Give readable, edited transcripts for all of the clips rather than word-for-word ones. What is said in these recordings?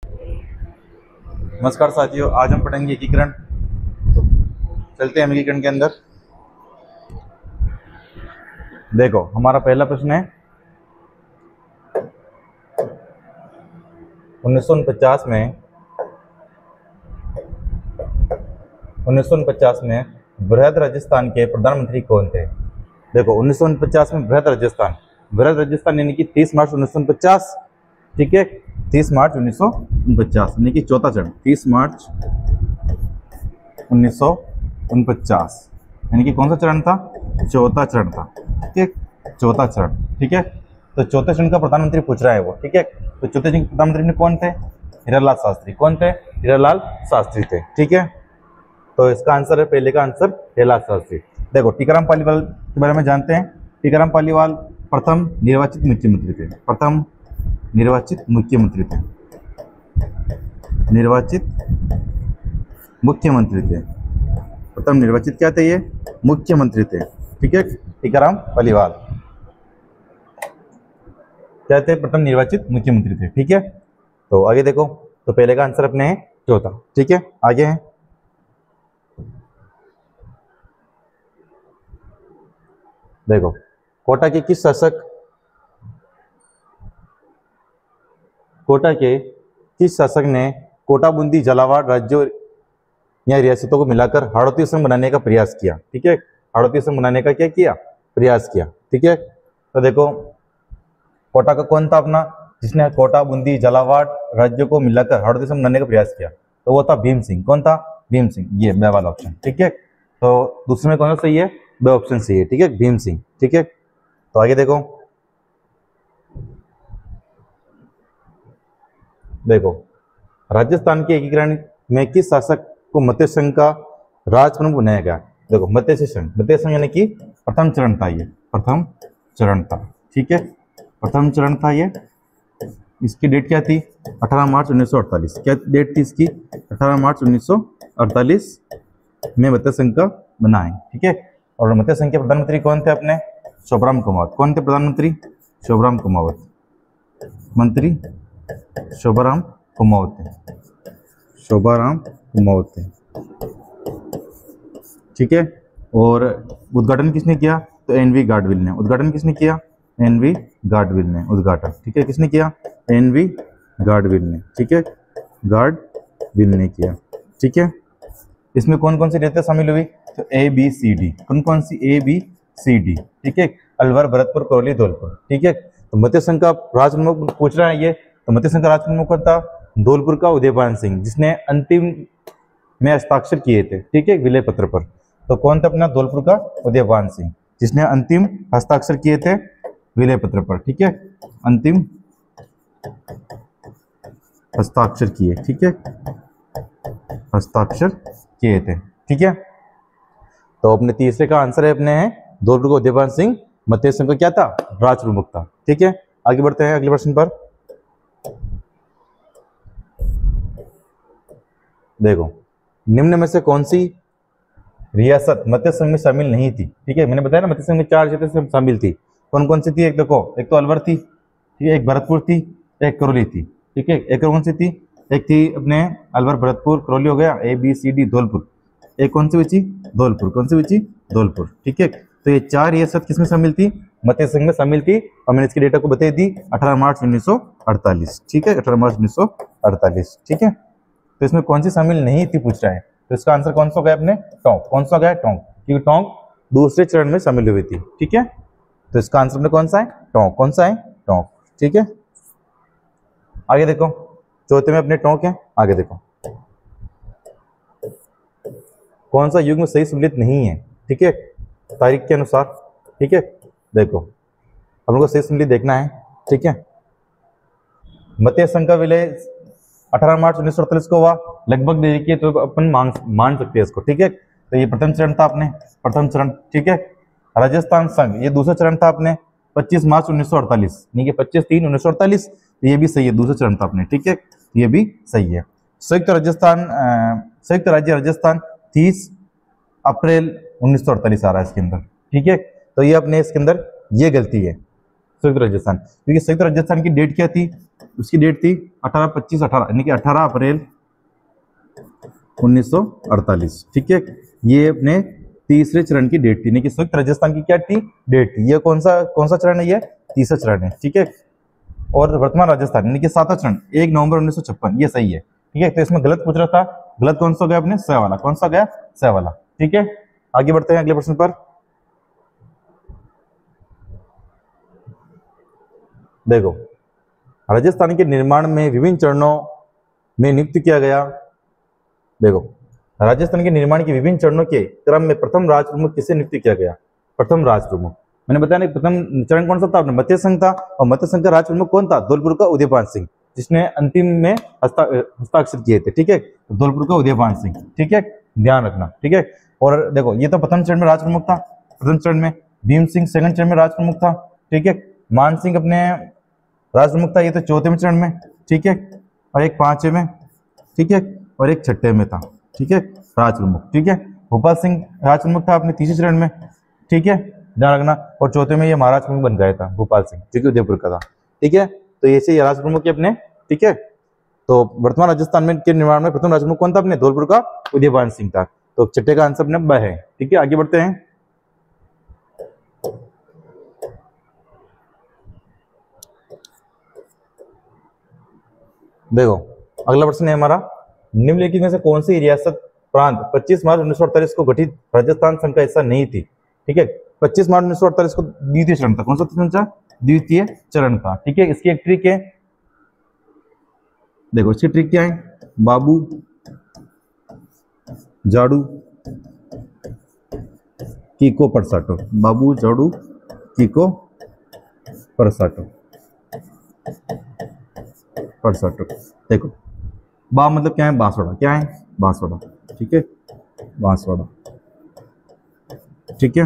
नमस्कार साथियों, आज हम पढ़ेंगे एकीकरण। तो चलते हैं हम एकीकरण के अंदर। देखो, हमारा पहला प्रश्न है 1949 में बृहद राजस्थान के प्रधानमंत्री कौन थे। देखो, 1949 में बृहद राजस्थान यानी कि 30 मार्च 1949। ठीक है, 30 मार्च 1949 यानी कि चौथा चरण। 30 मार्च 1949 यानी कि कौन सा चरण था? चौथा चरण था। ठीक है, चौथा चरण। ठीक है, तो चौथे चरण का प्रधानमंत्री पूछ रहा है वो। ठीक है, तो चौथे चरण के प्रधानमंत्री में कौन थे? हीरालाल शास्त्री। कौन थे? हीरालाल शास्त्री थे। ठीक है, तो इसका आंसर है, पहले का आंसर हीरालाल शास्त्री। देखो, टीकाराम पालीवाल के बारे में जानते हैं। टीकाराम पालीवाल प्रथम निर्वाचित मुख्यमंत्री थे। प्रथम निर्वाचित मुख्यमंत्री थे। निर्वाचित मुख्यमंत्री थे। प्रथम निर्वाचित क्या थे? ये मुख्यमंत्री थे। ठीक है, टीकाराम पालीवाल क्या थे? प्रथम निर्वाचित मुख्यमंत्री थे। ठीक है, तो आगे देखो, तो पहले का आंसर अपने है चौथा। ठीक है, आगे है। देखो, कोटा के किस शासक ने कोटा, बूंदी, झालावाड़ राज्यों या रियासतों को मिलाकर हाड़ौती संघ बनाने का प्रयास किया? ठीक है, हाड़ौती संघ बनाने का क्या किया? प्रयास किया। ठीक है, तो देखो, कोटा का कौन था अपना, जिसने कोटा, बूंदी, झालावाड़ राज्यों को मिलाकर हाड़ौती संघ बनाने का प्रयास किया? तो वो था भीम सिंह। कौन था? भीम सिंह। ये बे वाला ऑप्शन। ठीक है, तो दूसरे में कौन सा सही है? बे ऑप्शन सही है। ठीक है, भीम सिंह। ठीक है, तो आगे देखो। देखो, राजस्थान के एकीकरण में किस शासक को मत्स्य संघ का राज प्रमुख बनाया गया? देखो, मत्स्य संघ यानी कि प्रथम चरण था। ये प्रथम चरण था। ठीक है, प्रथम चरण था ये। इसकी डेट क्या थी? 18 मार्च 1948। क्या डेट थी इसकी? 18 मार्च 1948 में मत्स्य संघ का बना है। ठीक है, और मत्स्य संघ के प्रधानमंत्री कौन थे अपने? शोभराम कुमावत। कौन थे प्रधानमंत्री? शोभराम कुमावत। मंत्री शोभाराम कुमावत थे। शोभाराम कुमावत थे। ठीक है, और उद्घाटन किसने किया? तो एनवी गाडविल ने। उद्घाटन किसने किया? एनवी गाडविल ने उद्घाटन। ठीक है, किसने किया? एनवी गाडविल ने। ठीक है, गाडविल ने किया। ठीक है, इसमें कौन कौन सी रियासतें शामिल हुई? तो ए बी सी डी। कौन कौन सी? ए बी सी डी। ठीक है, अलवर, भरतपुर, करौली, धौलपुर। ठीक है, तो मत्स्य संघ का राज प्रमुख पूछ रहा है ये। तो मत्स्य संघ का राज प्रमुख कौन था? धौलपुर का उदयभान सिंह, जिसने अंतिम में हस्ताक्षर किए थे। ठीक है, विलय पत्र पर। तो कौन था अपना? धौलपुर का उदयभान सिंह, जिसने अंतिम हस्ताक्षर किए थे विलय पत्र पर। ठीक है, अंतिम हस्ताक्षर किए। ठीक है, हस्ताक्षर किए थे। ठीक है, तो अपने तीसरे का आंसर है अपने है धौलपुर का उदयभान सिंह। मत्स्य संघ का क्या था? राज प्रमुख था। ठीक है, आगे बढ़ते हैं अगले प्रश्न पर। देखो, निम्न में से कौन सी रियासत मत्स्य संघ में शामिल नहीं थी? ठीक है, मैंने बताया ना, मत्स्य संघ में 4 रियासतें शामिल थी। कौन कौन सी थी? एक देखो, एक तो अलवर थी। ठीक है, एक भरतपुर थी, एक करौली थी। ठीक है, एक कौन सी थी? एक थी अपने अलवर, भरतपुर, करौली हो गया, A B C D, Dholpur. एक कौन सी बची? धौलपुर। कौन सी बची? धौलपुर। ठीक है, तो ये 4 रियासत किसमें शामिल थी? मत्स्य संघ में शामिल थी। और मैंने इसकी डेटा को बता दी, 18 मार्च 1948। ठीक है, 18 मार्च 1948। ठीक है, तो इसमें कौन सी शामिल नहीं थी पूछ रहा है। तो इसका आंसर कौन सा गया अपने? टोंक। कौन सा गया? टोंक, क्योंकि टोंक दूसरे चरण में शामिल हुई थी। ठीक है, तो इसका आंसर अपने कौन सा है? टोंक। कौन सा है? टोंक। ठीक है, आगे देखो, चौथे में अपने टोंक है। आगे देखो, कौन सा युग्म सही सम्मिलित नहीं है? ठीक है, तारीख के अनुसार। ठीक है, देखो, हम को सही सम्मिलित देखना है। ठीक है, मत्स्य संघ का विलय 18 मार्च 1948 को हुआ। लगभग देखिए तो अपन मान सकते हैं इसको। ठीक है, तो ये प्रथम चरण था अपने, प्रथम चरण। ठीक है, राजस्थान संघ ये दूसरा चरण था अपने, 25 मार्च 1948, नहीं कि 25/3/1948। ये भी सही है, दूसरा चरण था अपने। ठीक है, ये भी सही है। संयुक्त राज्य राजस्थान 30 अप्रैल 1948 आ रहा है इसके अंदर। ठीक है, तो ये अपने इसके अंदर ये गलती है, संयुक्त राजस्थान, क्योंकि संयुक्त राजस्थान की डेट क्या थी? उसकी डेट थी 18/25/18 यानी कि 18 अप्रैल 1948। ठीक है, ये अपने तीसरे चरण की डेट थी, यानी कि संयुक्त राजस्थान की क्या थी, डेट थी। ये कौन सा चरण है, ये तीसरा चरण है। ठीक है, और वर्तमान राजस्थान यानी कि सातवां चरण 1 नवंबर 1956, ये सही है। ठीक है, तो इसमें गलत पूछ रहा था, गलत कौन सा गया अपने, स वाला, कौन सा गया, स वाला। ठीक है, आगे बढ़ते हैं अगले प्रश्न पर। देखो, राजस्थान के निर्माण में विभिन्न चरणों में नियुक्त किया गया। देखो, राजस्थान के निर्माण के विभिन्न चरणों के क्रम में प्रथम राज प्रमुख किसे नियुक्त किया गया, प्रथम राज प्रमुख। मैंने बताया ना, प्रथम चरण कौन सा था, अपने मत्स्य संघ था, और मत्स्य संघ का राज प्रमुख कौन था, धौलपुर का उदयपान सिंह, जिसने अंतिम में हस्ताक्षर किए थे। ठीक है, धौलपुर का उदयपान सिंह। ठीक है, ध्यान रखना। ठीक है, और देखो, ये तो प्रथम चरण में राज प्रमुख था, प्रथम चरण में। भीम सिंह सेकंड चरण में राज प्रमुख था। ठीक है, मान सिंह अपने राज प्रमुख था, ये तो चौथे चरण में। ठीक है, और एक पांचवें में। ठीक है, और एक छठे में था। ठीक है, राज प्रमुख। ठीक है, भोपाल सिंह राज प्रमुख था अपने तीसरे चरण में। ठीक है, ध्यान रखना। और चौथे में ये महाराज प्रमुख बन गया था भोपाल सिंह, जो कि उदयपुर का था। ठीक है, तो ऐसे ये राज प्रमुख अपने। ठीक है, तो वर्तमान राजस्थान में के निर्माण में प्रथम राज प्रमुख कौन था, अपने धौलपुर का उदयपान सिंह था। तो छठे का आंसर अपने ब है। ठीक है, आगे बढ़ते हैं। देखो, अगला प्रश्न है हमारा, निम्नलिखित में से कौन सी रियासत प्रांत 25 मार्च 1948 को गठित राजस्थान संघ का हिस्सा नहीं थी। ठीक है, 25 मार्च 1948 को द्वितीय चरण था, कौन सा चरण था, द्वितीय चरण था। ठीक है, इसकी एक ट्रिक है, देखो इसकी ट्रिक क्या है, बाबू जाड़ू कीको परसाटो, बाबू जाड़ू कीको परसाटो, परसाटो। देखो, बा मतलब क्या है, बांसवाड़ा, क्या है, बांसवाड़ा। ठीक है, बांसवाड़ा। ठीक है,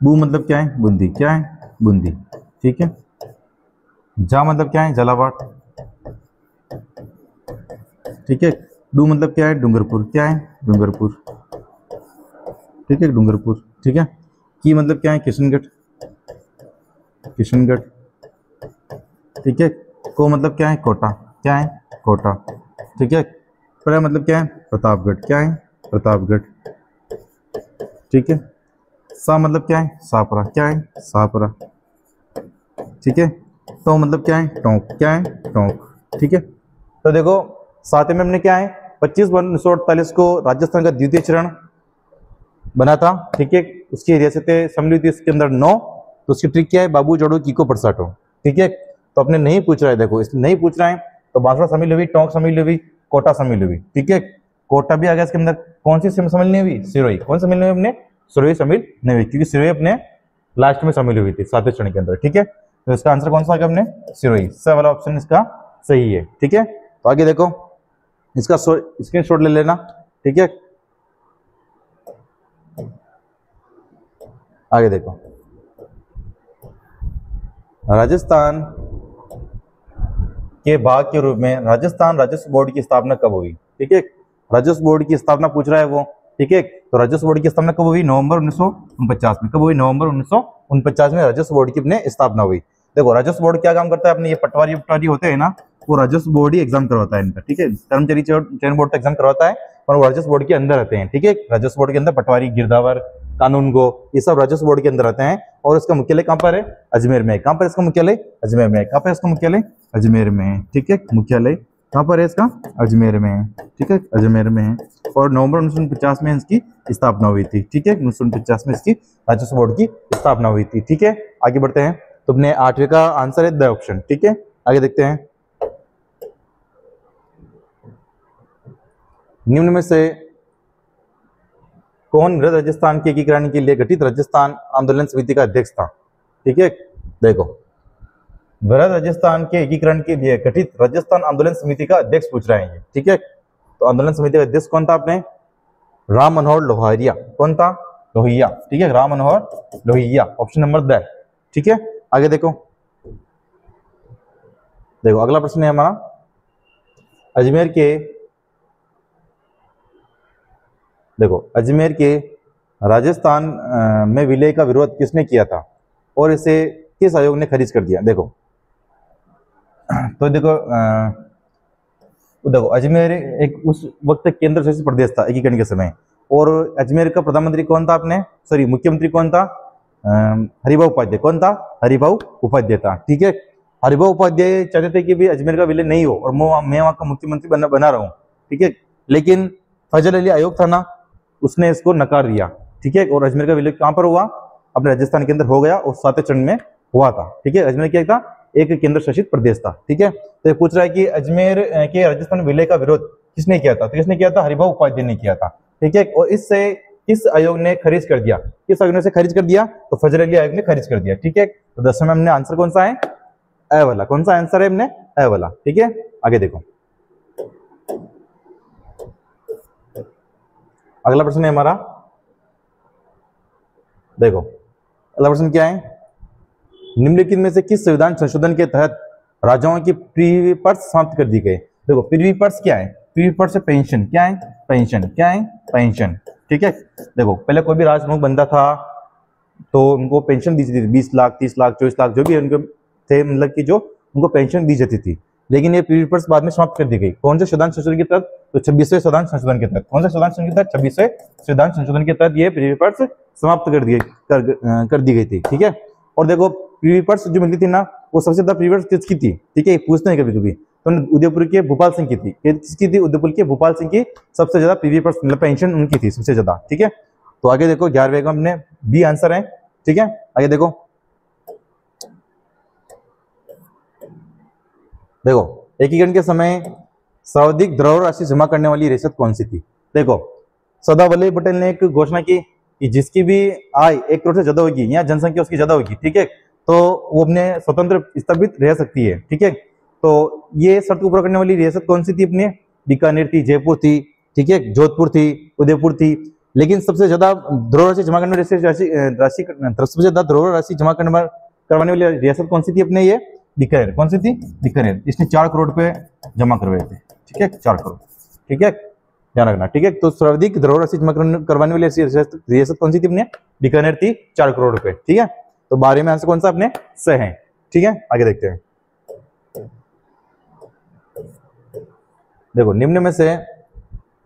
बू मतलब क्या है, बूंदी, क्या है, बूंदी। ठीक है, जा मतलब क्या है, झालावाड़। ठीक है, डू मतलब क्या है, डूंगरपुर, क्या है, डूंगरपुर। ठीक है, डूंगरपुर। ठीक है, की मतलब क्या है, किशनगढ़, किशनगढ़। ठीक है, को मतलब क्या है, कोटा, क्या है, कोटा। ठीक है, प्र मतलब क्या है, प्रतापगढ़, क्या है, प्रतापगढ़। ठीक है, सा मतलब क्या है, सापरा, क्या है, सापरा। ठीक है, तो मतलब क्या है, टोंक, क्या है, टोंक। ठीक है, तो देखो सातवें में हमने क्या है, 25 मार्च 1948 को राजस्थान का द्वितीय चरण बना था। ठीक है, उसकी रियासतें सम्मिलित थी, इसके अंदर 9। तो उसकी ट्रिक क्या है, बाबू जाड़ू कीको परसाटो। ठीक है, तो अपने नहीं पूछ रहा है, देखो इसलिए नहीं पूछ रहा है, तो बांसवाड़ा शामिल हुई, टोंक शामिल हुई, कोटा शामिल हुई। ठीक है, कोटा भी आ गया इसके अंदर। कौन सी शामिल नहीं हुई, सिरोही। कौन शामिल नहीं हुई अपने, सिरोही शामिल नहीं हुई, क्योंकि सिरोही अपने लास्ट में शामिल हुई थी सातवें चरण के अंदर। ठीक है, तो इसका आंसर कौन सा आ गया अपने, सिरोही। स वाला ऑप्शन इसका सही है। ठीक है, तो आगे देखो, इसका स्क्रीनशॉट ले लेना। ठीक है, आगे देखो, राजस्थान के भाग के रूप में राजस्थान राजस्व बोर्ड की स्थापना कब हुई। ठीक है, राजस्व बोर्ड की स्थापना पूछ रहा है वो। ठीक है, तो राजस्व बोर्ड की स्थापना कब हुई, नवंबर 1949 में। कब हुई, नवंबर 1949 में राजस्व बोर्ड की अपने स्थापना हुई। देखो, राजस्व बोर्ड क्या काम करता है, अपने ये पटवारी होते हैं ना, वो राजस्व बोर्ड ही एग्जाम करवाता है इनका। ठीक है, कर्मचारी चयन बोर्ड तो एग्जाम करवाता है, और वो राजस्व बोर्ड के अंदर रहते हैं। ठीक है, राजस्व बोर्ड के अंदर पटवारी, गिरदावर, कानून गो, ये सब राजस्व बोर्ड के अंदर आते हैं। और इसका मुख्यालय कहाँ पर है, अजमेर में। कहाँ पर इसका मुख्यालय, अजमेर में। कहाँ पर इसका मुख्यालय, अजमेर में है। ठीक है, मुख्यालय कहाँ पर है इसका, अजमेर में है। ठीक है, अजमेर में है। और नवंबर 1950 में इसकी स्थापना हुई थी। ठीक है, 1950 में इसकी राजस्व बोर्ड की स्थापना हुई थी। ठीक है, आगे बढ़ते हैं। तो अपने 8वें का आंसर है द ऑप्शन। ठीक है, आगे देखते हैं। निम्न में से कौन वृहद राजस्थान के एकीकरण के लिए गठित राजस्थान आंदोलन समिति का अध्यक्ष था। ठीक है, देखो, वृहद राजस्थान के एकीकरण के लिए गठित राजस्थान आंदोलन समिति का अध्यक्ष पूछ रहे हैं। ठीक है, तो आंदोलन समिति का अध्यक्ष कौन था अपने, राम मनोहर लोहिया। कौन था, लोहिया। ठीक है, Ram Manohar Lohia, option number the. ठीक है, आगे देखो, देखो अगला प्रश्न है हमारा, अजमेर के, देखो अजमेर के राजस्थान में विलय का विरोध किसने किया था और इसे किस आयोग ने खारिज कर दिया। देखो, तो देखो देखो अजमेर एक उस वक्त केंद्र शासित प्रदेश था एकीकरण के समय, और अजमेर का प्रधानमंत्री कौन था अपने, सॉरी मुख्यमंत्री कौन था, हरिभाऊ उपाध्याय। कौन था? हरिभाऊ उपाध्याय था। ठीक है, हरिभाऊ उपाध्याय चाहते थे कि भी अजमेर का विलय नहीं हो और मैं वहां का मुख्यमंत्री बना रहा हूँ। ठीक है, लेकिन फजल अली आयोग था ना, उसने इसको नकार दिया। ठीक है, और अजमेर का विलय कहाँ पर हुआ? अपने राजस्थान के अंदर हो गया और 7वें चरण में हुआ था। ठीक है, अजमेर क्या था? एक केंद्र शासित प्रदेश था। ठीक है, तो ये पूछ रहा है कि अजमेर के राजस्थान विलय का विरोध किसने किया था? तो किसने किया था? हरिभाऊ उपाध्याय ने किया था। ठीक है, और इससे किस आयोग ने खारिज कर दिया? किस आयोग ने से खारिज कर दिया? तो फजल अली आयोग ने खारिज कर दिया। ठीक है, तो 10वें में हमने आंसर कौन सा है? ए वाला। कौन सा आंसर है हमने? ए वाला। ठीक है, आगे देखो, अगला प्रश्न है हमारा, देखो अगला प्रश्न क्या है? निम्नलिखित में से किस संविधान संशोधन के तहत राजाओं की प्रीवी पर्स समाप्त कर दी गई? देखो प्रीवी पर्स क्या है? प्रीवी पर्स से पेंशन। क्या है? पेंशन। क्या है? पेंशन। ठीक है, देखो पहले कोई भी राज प्रमुख बनता था तो उनको पेंशन दी जाती थी, 20 लाख 30 लाख 24 लाख जो भी उनके थे, मतलब कि जो उनको पेंशन दी जाती थी। लेकिन ये प्रीवी पर्स बाद में समाप्त कर दी गई। कौन से संविधान संशोधन के तहत? तो 26वें संविधान संशोधन के तहत। कौन से संविधान संशोधन के तहत? 26वें संविधान संशोधन के तहत ये प्रीवी पर्स समाप्त कर दी गई थी। ठीक है, और देखो प्रीवी पर्स जो मिलती थी ना, वो सबसे ज्यादा प्रीवी पर्स किसकी थी? ठीक है, पूछते हैं कभी कभी, तो उदयपुर के भोपाल सिंह की थी। किसकी थी? उदयपुर के भोपाल सिंह की सबसे ज्यादा प्रीवी पर्स मतलब पेंशन उनकी थी सबसे ज्यादा। ठीक है, तो आगे देखो 11वें का हमने बी आंसर है। ठीक है, आगे देखो, देखो एकीकरण के समय सर्वाधिक धरोहर राशि जमा करने वाली रियासत कौन सी थी? देखो सरदार वल्लभ भाई पटेल ने एक घोषणा की कि जिसकी भी आय 1 करोड़ से ज्यादा होगी या जनसंख्या उसकी ज्यादा होगी, ठीक है, तो वो अपने स्वतंत्र स्थापित रह सकती है। ठीक है, तो ये शर्त को पूरा करने वाली रियासत कौन सी थी? अपने बीकानेर थी, जयपुर थी, ठीक है, जोधपुर थी, उदयपुर थी। लेकिन सबसे ज्यादा धरोहर राशि जमा करने सबसे ज्यादा धरोहर राशि जमा करवाने वाली रियासत कौन सी थी? अपने ये बीकानेर। कौन सी थी? बीकानेर। इसने 4 करोड़ रुपए जमा करवाए थे। ठीक है, 4 करोड़। ठीक है, ध्यान रखना। ठीक है, तो सर्वाधिक धरोहर राशि जमा करवाने वाली रियासत कौन सी थी? अपने बीकानेर थी, 4 करोड़ रुपए। ठीक है, तो 12 में आंसर कौन सा अपने से है। ठीक है, आगे देखते हैं। देखो निम्न में से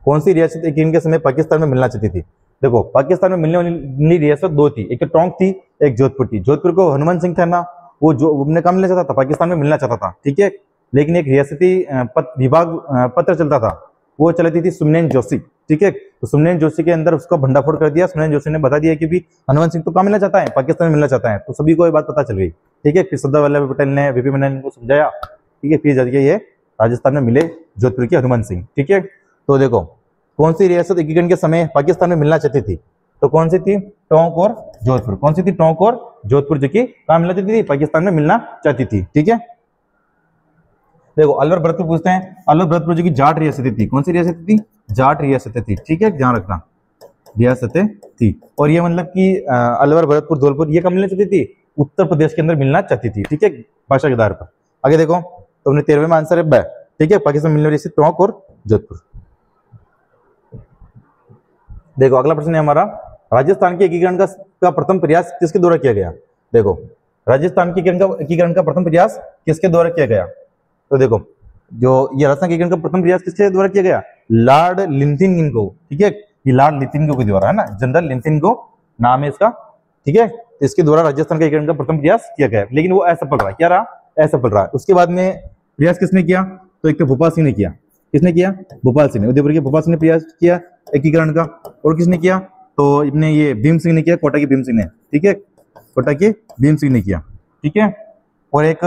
कौन सी रियासत एकीकरण के समय पाकिस्तान में मिलना चाहती थी? देखो पाकिस्तान में मिलने वाली रियासत 2 थी, एक तो टोंक थी, एक जोधपुर थी। जोधपुर को हनुमान सिंह था ना, वो जो अपने काम मिलना चाहता था, पाकिस्तान में मिलना चाहता था। ठीक है, लेकिन एक रियासती विभाग पत्र चलता था, वो चलाती थी सुमनेन जोशी। ठीक है, तो सुमनेन जोशी के अंदर उसका भंडाफोड़ कर दिया। सुमनेन जोशी ने बता दिया कि भी हनुमान सिंह तो कहाँ मिलना चाहता है? पाकिस्तान में मिलना चाहता है। तो सभी को ये बात पता चल गई। ठीक है, फिर सरदार वल्लभ भाई पटेल ने वीपी मेनन को समझाया। ठीक है, फिर जाके ये राजस्थान में मिले जोधपुर के हनुमान सिंह। ठीक है, तो देखो कौन सी रियासत एकीकरण के समय पाकिस्तान में मिलना चाहती थी? तो कौन सी थी? टोंक और जोधपुर। कौन सी थी? टोंक और जोधपुर, जो कि कहाँ मिलना चाहती थी? पाकिस्तान में मिलना चाहती थी। ठीक है, देखो अलवर भरतपुर पूछते हैं। अलवर भरतपुर जो कि जाट रियासतें थी। कौन सी रियासतें थी? जाट रियासतें थी। ठीक है, ध्यान रखना, रियासतें थी। और ये मतलब कि अलवर भरतपुर धौलपुर ये कब मिलना चाहती थी? उत्तर प्रदेश के अंदर मिलना चाहती थी। ठीक है, भाषा के आधार पर। आगे देखो, तो हमने 13वें में आंसर है ब। ठीक है, पाकिस्तान मिलने वाली रियासत टोंक और जोधपुर। देखो अगला प्रश्न है हमारा, राजस्थान के एकीकरण का प्रथम प्रयास किसके द्वारा किया गया? देखो राजस्थान के एकीकरण का प्रथम प्रयास किसके द्वारा किया गया? तो देखो जो ये राजस्थान के एकीकरण का प्रथम प्रयास किसके द्वारा किया गया? लॉर्ड लिंथिनगो। ठीक है, ये लॉर्ड लिंथिनगो के द्वारा है ना, जनरल लिंथिनगो नाम है इसका। ठीक है, तो इसके द्वारा राजस्थान का एकीकरण का प्रथम प्रयास किया गया, लेकिन वो असफल रहा। क्या रहा? असफल रहा। उसके बाद में प्रयास किसने किया? तो एक तो भोपाल सिंह ने किया। किसने किया? भोपाल सिंह ने। उदयपुर के भोपाल सिंह ने प्रयास किया एकीकरण का। और किसने किया? तो इतने ये भीम सिंह ने किया, कोटा के भीम सिंह ने। ठीक है, कोटा के भीम सिंह ने किया। ठीक है, और एक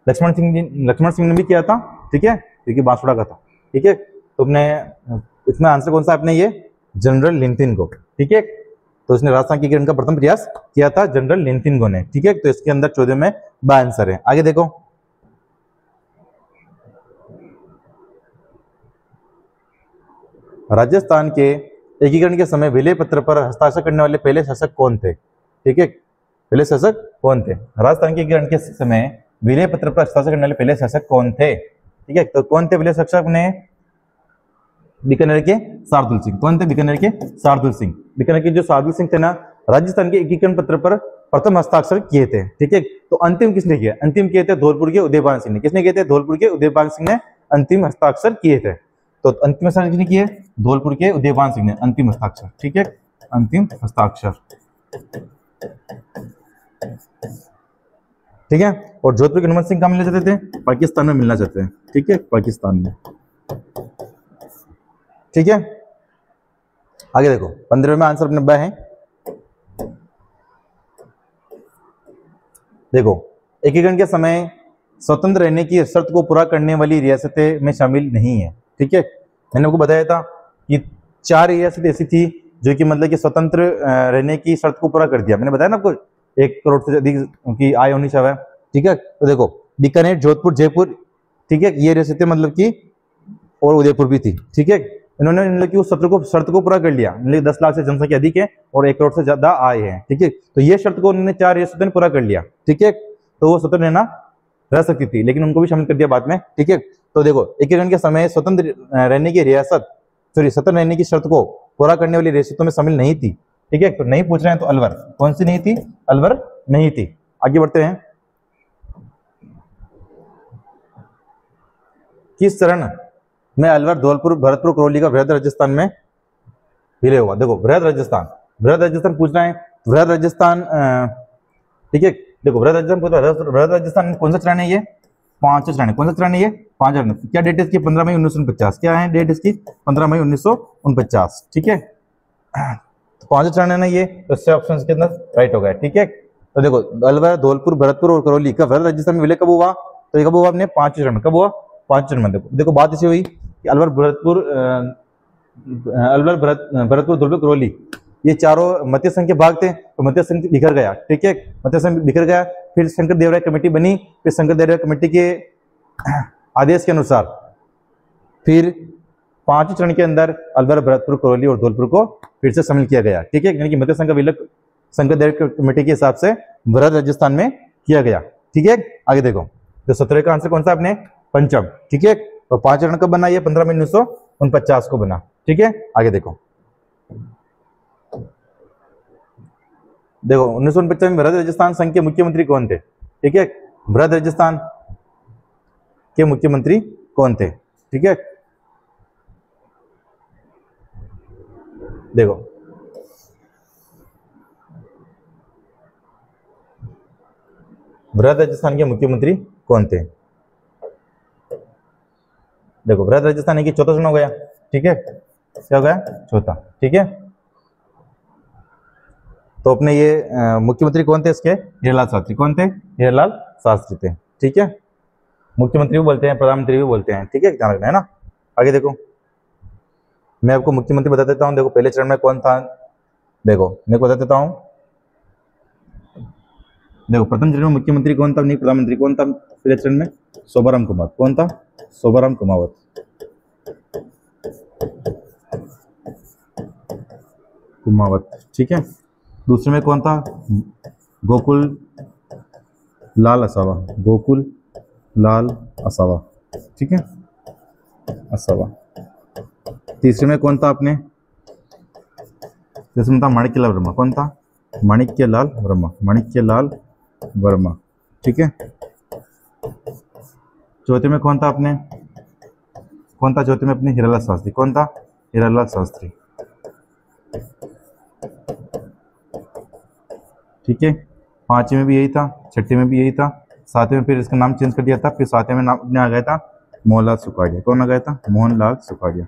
लक्ष्मण सिंह ने भी किया था। ठीक है, क्योंकि बांसवाड़ा का था। ठीक है, तो अपने इसमें आंसर कौन सा अपने ये जनरल लिंथिनगो। ठीक है, तो इसने राजस्थान के एकीकरण का प्रथम प्रयास किया था जनरल लिंथिनगो ने। ठीक है, तो इसके अंदर 14 में ब आंसर है। आगे देखो, राजस्थान के एकीकरण के समय विलय पत्र पर हस्ताक्षर करने वाले पहले शासक कौन थे? ठीक है, पहले शासक कौन थे? राजस्थान के एकीकरण के समय विलय पत्र पर हस्ताक्षर करने वाले पहले शासक कौन थे? ठीक है, तो कौन थे पहले शासक? ने बीकानेर के शार्दुल सिंह। कौन थे? बीकानेर के शार्दुल सिंह। बीकानेर के जो शार्दुल सिंह थे ना, राजस्थान के एकीकरण पत्र पर प्रथम हस्ताक्षर किए थे। ठीक है, तो अंतिम किसने किया? अंतिम किए थे धौलपुर के उदयभान सिंह ने। किसने किए थे? धौलपुर के उदयभान सिंह ने अंतिम हस्ताक्षर किए थे। तो अंतिम हस्ताक्षर किसने किए? धौलपुर के उदयभान सिंह ने अंतिम हस्ताक्षर। ठीक है, अंतिम हस्ताक्षर। ठीक है, और जोधपुर के हनुमंत सिंह कहाँ मिलना चाहते थे? पाकिस्तान में मिलना चाहते हैं। ठीक है, पाकिस्तान में। ठीक है, आगे देखो 15वें में आंसर अपने ब है। देखो, एकीकरण के समय स्वतंत्र रहने की शर्त को पूरा करने वाली रियासतें में शामिल नहीं है। ठीक है, मैंने आपको बताया था कि 4 रियासतें ऐसी थी जो कि मतलब कि स्वतंत्र रहने की शर्त को पूरा कर दिया। मैंने बताया ना आपको 1 करोड़ से अधिक की आय होनी चाहिए। ठीक है, तो देखो बीकानेर, जोधपुर, जयपुर, ठीक है, ये रियासतें मतलब कि, और उदयपुर भी थी। ठीक है, इन्होंने मतलब कि उस शर्त को पूरा कर लिया। मतलब 10 लाख से जनसंख्या अधिक है और 1 करोड़ से ज्यादा आय है। ठीक है, तो ये शर्त को उन्होंने 4 रियासतों ने पूरा कर लिया। ठीक है, तो वो स्वतंत्र रहना रह सकती थी, लेकिन उनको भी शामिल कर दिया बाद में। ठीक है, तो देखो एकीकरण के समय स्वतंत्र रहने की रियासत, सॉरी स्वतंत्र रहने की शर्त को पूरा करने वाली रियासतों में शामिल नहीं थी। ठीक है, तो नहीं पूछ रहे हैं तो अलवर। कौन सी नहीं थी? अलवर नहीं थी। आगे बढ़ते हैं। किस चरण में अलवर, धौलपुर, भरतपुर, करौली का वृहद राजस्थान में विलय हुआ? देखो वृहद राजस्थान, वृहद राजस्थान पूछ रहे हैं। वृहद राजस्थान, ठीक है, देखो वृहद राजस्थान पूछ रहा है। वृहद राजस्थान कौन सा चरण है? ये 5 चरण है। कौन सा चरण है ये? 5 चरण। क्या डेट है इसकी? 15 मई 1949। क्या है डेट इसकी? 15 मई 1949। ठीक है, तो 5 चरण है ना ये, तो इससे ऑप्शन के अंदर राइट हो गया। ठीक है, तो देखो अलवर, धौलपुर, भरतपुर और करौली का वृहद राजस्थान में विलय कब हुआ? तो ये कब हुआ? अपने 5 चरण। कब हुआ? 5 चरण में। देखो बात ऐसी हुई कि अलवर, भरतपुर, भरतपुर, धौलपुर, करौली, ये चारों मध्य संघ के भाग थे। तो मध्य संघ बिखर गया। ठीक है, मध्य संघ बिखर गया। फिर शंकर देवराय कमेटी बनी। फिर शंकर देवराय कमेटी के आदेश के अनुसार फिर 5 चरण के अंदर अलवर, भरतपुर, करौली और धौलपुर को फिर से शामिल किया गया। ठीक है, यानी कि मध्य संघ का विलय शंकर देवराय कमेटी के हिसाब से वृहद राजस्थान में किया गया। ठीक है, आगे देखो, तो 17 का आंसर कौन सा? अपने पंचम। ठीक है, तो 5 चरण कब बना? ये 15 मई 1949 को बना। ठीक है, आगे देखो, देखो 1949 में वृहद राजस्थान संघ के मुख्यमंत्री कौन थे? ठीक है, वृहद राजस्थान के मुख्यमंत्री कौन थे? ठीक है, देखो वृहद राजस्थान के मुख्यमंत्री कौन थे? देखो वृहद राजस्थान की चौथा चुनाव हो गया। ठीक है, क्या हो गया? चौथा। ठीक है, तो अपने ये मुख्यमंत्री कौन थे इसके? हीरालाल शास्त्री। कौन थे? हीरालाल शास्त्री थे। ठीक है, मुख्यमंत्री भी बोलते हैं, प्रधानमंत्री भी बोलते हैं। ठीक है, ध्यान रखना है ना। आगे देखो, मैं आपको मुख्यमंत्री बता देता हूँ। देखो पहले चरण में कौन था? देखो मैं बता देता हूँ। देखो प्रथम चरण में मुख्यमंत्री कौन था? नहीं, प्रधानमंत्री कौन था? पहले चरण में शोभाराम कुमार। कौन था? शोभाराम कुमावत। ठीक है, दूसरे में कौन था? गोकुल लाल असावा। गोकुल लाल असावा। ठीक है, असावा। तीसरे में कौन था अपने? तीसरे में था माणिक्यलाल वर्मा। कौन था? माणिक्यलाल वर्मा। माणिक्यलाल वर्मा। ठीक है, चौथे में कौन था अपने? कौन था चौथे में अपने? हीरालाल शास्त्री। कौन था? हीरालाल शास्त्री। ठीक है, पांचवें में भी यही था, छठे में भी यही था, सातवें में फिर इसका नाम चेंज कर दिया था। फिर सातवें में नाम अपने आ गया था मोहनलाल सुखाड़िया। कौन आ गया था? मोहनलाल सुखाड़िया।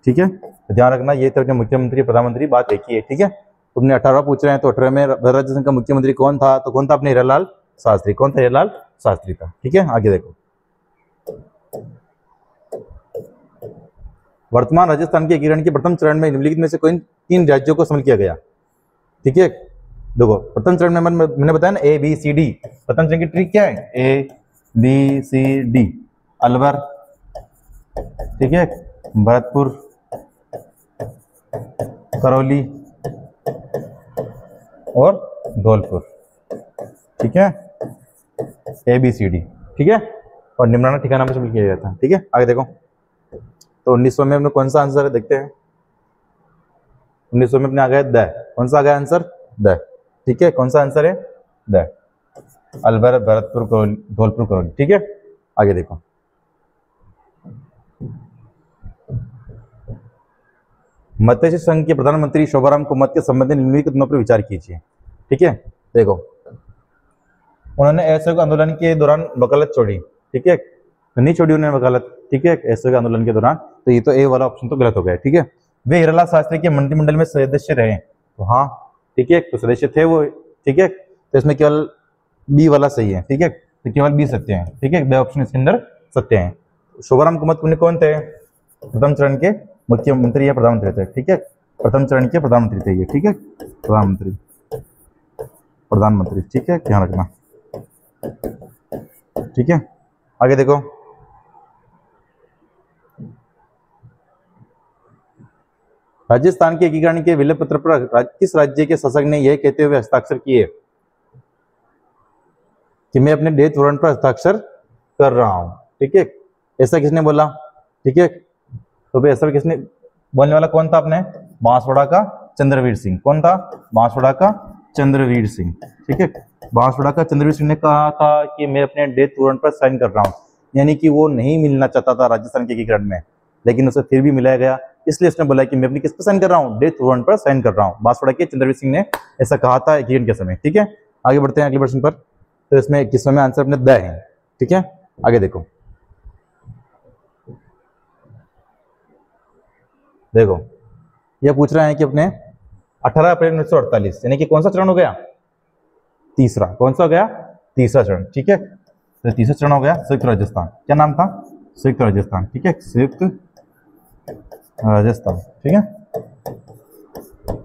ठीक है, ध्यान रखना ये तरह के मुख्यमंत्री प्रधानमंत्री बात एक ही है। ठीक है, तुमने 18 पूछ रहे हैं, तो 18 में राजस्थान का मुख्यमंत्री कौन था? तो कौन था? अपने हीरालाल शास्त्री। कौन था? हीरालाल शास्त्री था। ठीक है, आगे देखो, वर्तमान राजस्थान के एकीकरण के प्रथम चरण में निम्नलिखित में से कोई 3 राज्यों को शामिल किया गया? ठीक है, देखो प्रथम चरण में मैंने बताया ना ABCD। प्रथम चरण की ट्रिक क्या है? ABCD। अलवर, ठीक है, भरतपुर, करौली और धौलपुर। ठीक है, ABCD। ठीक है, और निम्नाना ठिकाना में शामिल किया गया था। ठीक है, आगे देखो, तो 1900 में अपने कौन सा आंसर है? देखते हैं। 1900 में अपने आ गया द। कौन सा आ गया आंसर? द। ठीक है, कौन सा आंसर है? द अलवर, भरतपुर, धौलपुर, करौली। ठीक है, आगे देखो। मत्स्य संघ के प्रधानमंत्री शोभाराम कुमावत के संबंध में निम्नलिखित मुद्दों पर विचार कीजिए। ठीक है, देखो उन्होंने असहयोग आंदोलन के दौरान वकालत छोड़ी। ठीक है, तो नहीं छोड़ी उन्होंने वकालत। ठीक है, असहयोग आंदोलन के दौरान, तो ये तो ए वाला ऑप्शन तो गलत हो गया। ठीक है, वे हिरालाल शास्त्री के मंत्रिमंडल में सदस्य रहे, तो हाँ ठीक है, तो सदस्य थे वो। ठीक है, तो इसमें केवल बी वाला सही है। ठीक है, तो केवल बी सत्य है। ठीक है, बी ऑप्शन इसके अंदर सत्य है। शोभाराम कुमावत कौन थे? प्रथम चरण के मुख्यमंत्री या प्रधानमंत्री थे। ठीक है, प्रथम चरण के प्रधानमंत्री थे ये। ठीक है, प्रधानमंत्री। ठीक है, ध्यान रखना। ठीक है, आगे देखो। राजस्थान के एकीकरण के विलय पत्र पर किस राज्य के शासक ने यह कहते हुए हस्ताक्षर किए कि मैं अपने डेथ वारंट पर हस्ताक्षर कर रहा हूं? ठीक है, ऐसा किसने बोला? ठीक है, तो भाई ऐसा किसने बोलने वाला कौन था? अपने बांसवाड़ा का चंद्रवीर सिंह। कौन था? बांसवाड़ा का चंद्रवीर सिंह। ठीक है, बांसवाड़ा का चंद्रवीर सिंह ने कहा था कि मैं अपने डेथ वारंट पर साइन कर रहा हूं, यानी कि वो नहीं मिलना चाहता था राजस्थान के एकीकरण में, लेकिन उसे फिर भी मिलाया गया, इसलिए उसने बोला कि मैं अपनी किस पर साइन कर रहा हूँ? डेथ वारंट पर साइन कर रहा हूँ। बांसवाड़ा के चंद्रवीर सिंह ने ऐसा कहा था एकीकरण के समय। ठीक है, आगे बढ़ते हैं अगले प्रश्न पर। तो इसमें किसमें में आंसर अपने द है। ठीक है, आगे देखो। देखो यह पूछ रहा है कि अपने 18 अप्रैल 1948 यानी कि कौन सा चरण हो गया? तीसरा। कौन सा हो गया? तीसरा चरण। ठीक है, तो तीसरा चरण हो गया संयुक्त राजस्थान। क्या नाम था? संयुक्त राजस्थान। ठीक है, संयुक्त राजस्थान। ठीक है,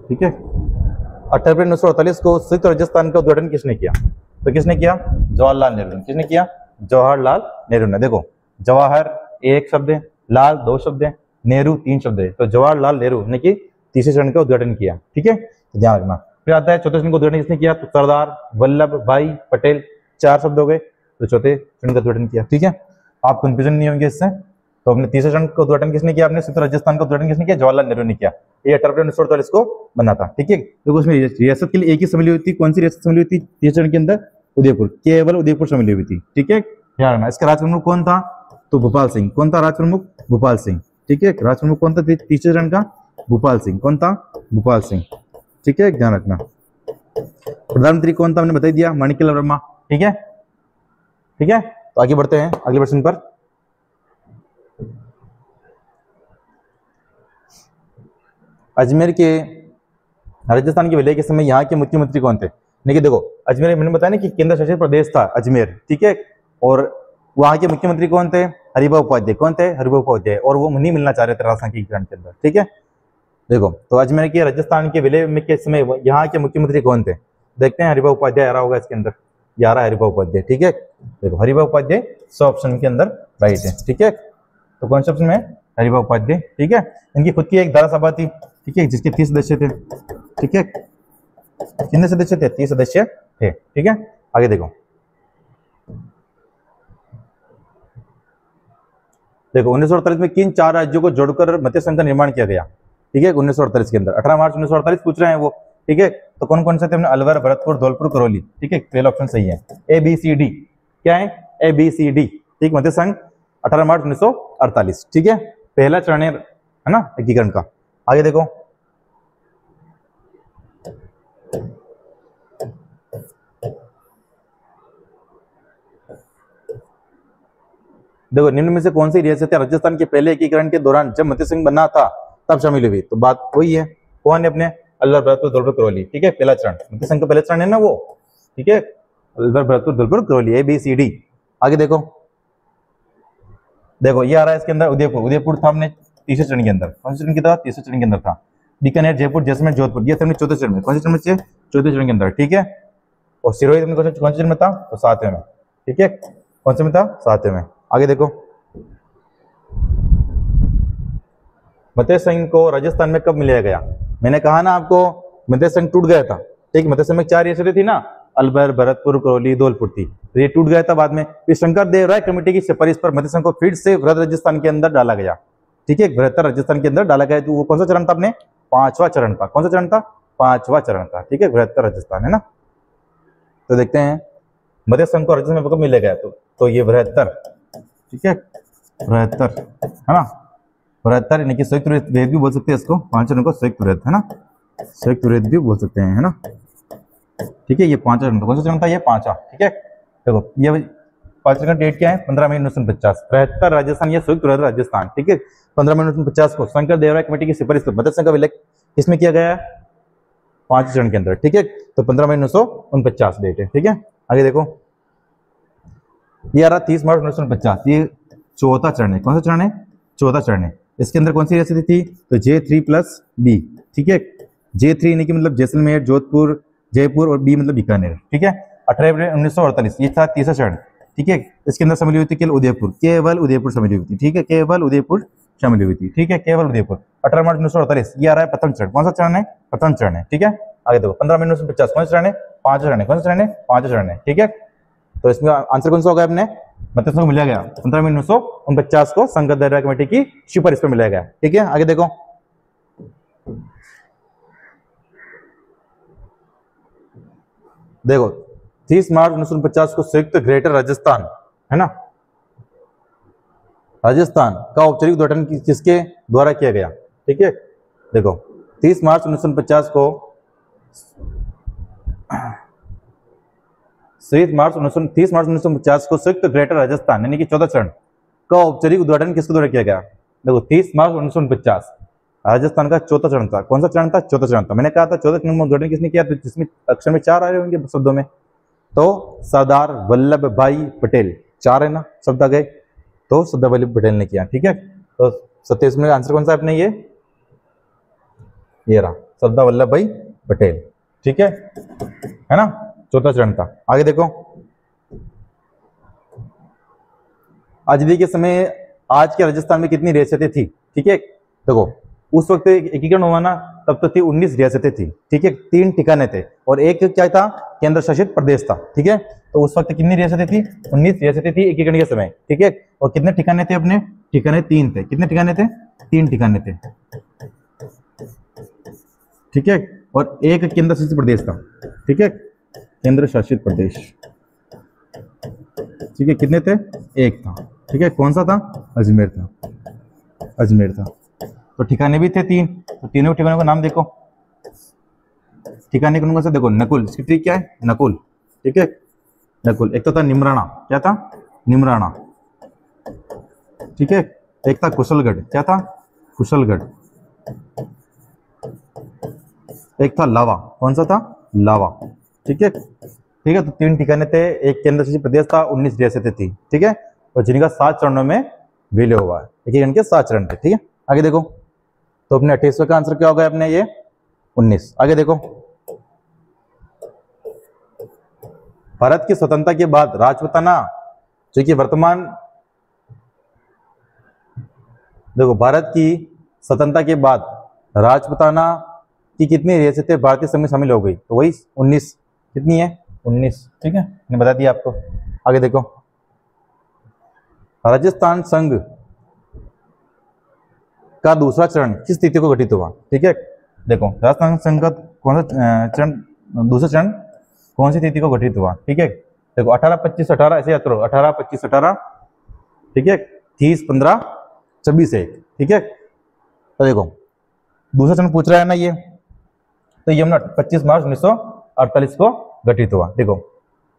ठीक है, 18 अप्रैल 1948 को संयुक्त राजस्थान का उद्घाटन किसने किया? तो किसने किया? जवाहरलाल नेहरू ने। किसने किया? जवाहरलाल नेहरू ने। देखो जवाहर एक शब्द है, लाल दो शब्द है, नेहरू तीन शब्द है, तो जवाहरलाल नेहरू ने कि तीसरे चरण का उद्घाटन किया। ठीक है, ध्यान रखना। फिर आता है चौथे चरण का उद्घाटन किसने किया? तो सरदार वल्लभ भाई पटेल। चार शब्द हो गए, तो चौथे चरण का उद्घाटन किया। ठीक है, आप कंफ्यूजन नहीं होंगे इससे। तो अपने तीसरे चरण का उद्घाटन किसने किया? अपने संयुक्त राजस्थान का उद्घाटन किसने किया? जवाहरलाल नेहरू ने किया। ये 18 अप्रैल 1948 को बना था। ठीक है, तो उसमें रियासत के लिए एक ही सम्मिलित हुई थी। कौन सी रियासत सम्मिलित हुई थी तीसरे चरण के अंदर? उदयपुर, केवल उदयपुर सम्मिलित हुई थी। ठीक है, ध्यान रखना। इसका राज प्रमुख कौन था? तो भोपाल सिंह। कौन था राज प्रमुख? भोपाल सिंह। ठीक है, राज प्रमुख कौन था तीसरे चरण का? भोपाल सिंह। कौन था? भोपाल सिंह। ठीक है, ध्यान रखना। प्रधानमंत्री कौन था? हमने बता दिया, माणिक्यलाल वर्मा। ठीक है, ठीक है, तो आगे बढ़ते हैं अगले प्रश्न पर। अजमेर के राजस्थान के विलय के समय यहाँ के मुख्यमंत्री कौन थे? देखिए देखो, अजमेर मैंने बताया ना कि केंद्र शासित प्रदेश था अजमेर। ठीक है, और वहां के मुख्यमंत्री कौन थे? हरिभाऊ उपाध्याय। कौन थे? हरिभाऊ उपाध्याय। और वो नहीं मिलना चाह रहे थे राजस्थान के एकीकरण के अंदर। ठीक है, देखो तो अजमेर के राजस्थान के विलय में के समय यहाँ के मुख्यमंत्री कौन थे? देखते हैं। हरिभाऊ उपाध्याय आ रहा होगा इसके अंदर, 11 हरिभाऊ उपाध्याय। ठीक है, देखो हरिभाऊ उपाध्याय 100 ऑप्शन के अंदर राइट है। ठीक है, तो कौन से ऑप्शन में? हरिभाऊ उपाध्याय। ठीक है, इनकी खुद की एक धारा सभा थी। ठीक है, जिसके 30 सदस्य थे। ठीक है, कितने सदस्य थे? 30 सदस्य थे। ठीक है, आगे देखो। देखो 1948 में किन 4 राज्यों को जोड़कर मत्स्य संघ का निर्माण किया गया? ठीक है, 1948 के अंदर 18 मार्च 1948 पूछ रहे हैं वो। ठीक है, तो कौन कौन से थे? हमने अलवर, भरतपुर, धौलपुर, करौली। ठीक है, पहला ऑप्शन सही है। ABCD क्या है? ABCD। ठीक, मत्स्य संघ 18 मार्च 1948। ठीक है, पहला चरण है ना एकीकरण का। आगे देखो। देखो निम्न में से कौन सी रियासतें राजस्थान के पहले एकीकरण के दौरान जब मत्स्य संघ बना था तब शामिल हुई? तो बात वही है। कौन है? अपने अलवर, भरतपुर, धौलपुर, करौली। ठीक है, पहला चरण मत्स्य संघ का पहला चरण है ना वो। ठीक है, अलवर, भरतपुर, धौलपुर, करौली, ABCD। आगे देखो। देखो ये आ रहा है इसके अंदर उदयपुर। उदयपुर था हमने तीसरे चरण के अंदर। कौन से चरण के था? तीसरे चरण के अंदर था। बीकानेर, जयपुर, जैसलमेर, जोधपुर, ये हमने चौथे चरण में। कौन से चरण में? चौथे चरण के अंदर। ठीक है, और सिरोही हमने कौन से चरण में था? तो 7वें में। ठीक है, कौन से में था? 7वें में। आगे देखो। मत्स्य संघ को राजस्थान में कब मिलाया गया? मैंने कहा ना आपको, मत्स्य संघ टूट गया था। ठीक, मत्स्य संघ में 4 रियासतें थी ना, अलवर, भरतपुर, करौली, धौलपुर थी। तो ये टूट गया था बाद में। फिर शंकर देव राय कमेटी की सिफारिश पर मत्स्य संघ को फिर से वृहद राजस्थान के अंदर डाला गया। ठीक है, बृहत्तर राजस्थान के अंदर डाला गया। तो वो कौन सा चरण था? अपने 5वां चरण था। कौन सा चरण था? 5वां चरण था, ठीक है, बृहत्तर राजस्थान, है ना। तो देखते हैं मध्य संघ को राजस्थान में कब मिलेगा, तो ये बृहत्तर, ठीक है, बृहत्तर, है ना, बृहत्तर यानी कि संयुक्त वृहद भी बोल सकते हैं इसको, 5 चरण को संयुक्त वृहद, है ना, संयुक्त वृहद भी बोल सकते हैं, है ना, ठीक है। ये 5 चरण, कौन सा चरण था, ये 5वां, ठीक है। देखो ये 5 चरण का डेट क्या है, 15 मई 1949, बृहत्तर राजस्थान या संयुक्त वृहद राजस्थान, ठीक है। 15 मई 1950 को शंकर देवराय कमेटी की सिफारिश मध्य संघ का विलय किसमें किया गया है, 5 चरण के अंदर, ठीक है। तो 15 मई 1949 डेट है, ठीक है। आगे देखो ये आ रहा 30 मार्च 1950, ये चौथा चरण है, कौन सा चरण है, चौथा चरण है। इसके अंदर कौन सी रियासतें थी, तो J3+B, ठीक है। J3 यानी कि मतलब जैसलमेर, जोधपुर, जयपुर, और B मतलब बीकानेर, ठीक है। 18 अप्रैल 1948 ये था तीसरा चरण, ठीक है। इसके अंदर शामिल हुई थी केवल उदयपुर, केवल उदयपुर शामिल हुई थी, ठीक है, केवल उदयपुर शामिल हुई थी, ठीक है, केवल उदयपुर। 18 मार्च 1948 ये आ रहा है प्रथम चरण, कौन सा चरण है, प्रथम चरण है, ठीक है। आगे देखो 15 मई 1950 कौन सा चरण है, 5 चरण है, कौन सा चरण है, 5 चरण है, ठीक है। तो इसमें आंसर कौन सा होगा, अपने मध्य संघ को मिला गया 15 मई 1949 को संघ दायरा कमेटी की सिफारिश पर मिला गया, ठीक है। आगे देखो देखो 30 मार्च 1950 को संयुक्त ग्रेटर राजस्थान, है ना, राजस्थान का औपचारिक उद्घाटन किसके द्वारा किया गया, ठीक है। देखो 30 मार्च 1950 को 30 मार्च 1950 को संयुक्त ग्रेटर राजस्थान यानी कि चौथा चरण का औपचारिक उद्घाटन किसके द्वारा किया गया। देखो 30 मार्च 1950 राजस्थान का चौथा चरण था, कौन सा चरण था, चौथा चरण था। मैंने कहा था चौथा चरण में उद्घाटन किसने किया, तो जिसमें अक्षर में 4 आ रहे होंगे शब्दों में, तो सरदार वल्लभ भाई पटेल, 4 है ना शब्द आ गए, तो सरदार वल्लभ पटेल ने किया, ठीक है। तो 27 में आंसर कौन सा अपने ये रहा सरदार वल्लभ भाई पटेल, ठीक है ना, चौथा चरण था। आगे देखो आजादी के समय आज के राजस्थान में कितनी रियासतें थी, ठीक है। देखो उस वक्त एकीकरण हुआ ना, तब तो थी 19 रियासतें थी, ठीक है, 3 ठिकाने थे और एक क्या था, केंद्र शासित प्रदेश था, ठीक है। तो उस वक्त कितनी रियासतें थी, 19 रियासतें थी एकीकरण के समय, ठीक है। और कितने ठिकाने थे, अपने ठिकाने 3 थे, कितने ठिकाने थे, 3 ठिकाने थे, ठीक है। और एक केंद्र शासित प्रदेश था, ठीक है, केंद्र शासित प्रदेश, ठीक है, कितने थे, एक था, ठीक है। कौन सा था, अजमेर था, अजमेर था। तो ठिकाने भी थे 3, तो तीनों ठिकानों का नाम देखो, ठिकाने कौन से, देखो नकुल, इसकी ट्रिक क्या है, नकुल, ठीक है, नकुल। एक तो था निमराना, क्या था, निमराना, ठीक है। एक था कुशलगढ़, क्या था, कुशलगढ़। एक था लावा, कौन सा था, लावा, ठीक है, ठीक है। तो 3 ठिकाने थे, एक केंद्र शासित प्रदेश था, 19 रियासतें थी, ठीक है, और जिनका 7 चरणों में विलय हुआ है, एकीकरण के 7 चरण थे, ठीक है। आगे देखो तो अपने 28वें का आंसर क्या होगा, अपने ये 19। आगे देखो भारत की स्वतंत्रता के बाद राजपूताना जो कि वर्तमान, देखो भारत की स्वतंत्रता के बाद राजपूताना की कितनी रियासतें भारतीय संघ में शामिल हो गई, तो वही 19, कितनी है, 19, ठीक है, मैंने बता दिया आपको। आगे देखो राजस्थान संघ का दूसरा चरण किस तिथि को गठित हुआ, ठीक है। देखो राजस्थान संघ का कौन सा चरण, दूसरा चरण कौन सी तिथि को गठित हुआ, ठीक है। देखो 18, 25, 18 ऐसे याद करो, 18, 25, 18, ठीक है, 30, 15, 26, 1, ठीक है। तो देखो दूसरा चरण पूछ रहा है ना ये, तो ये हमने 25 मार्च 1948 को गठित हुआ। देखो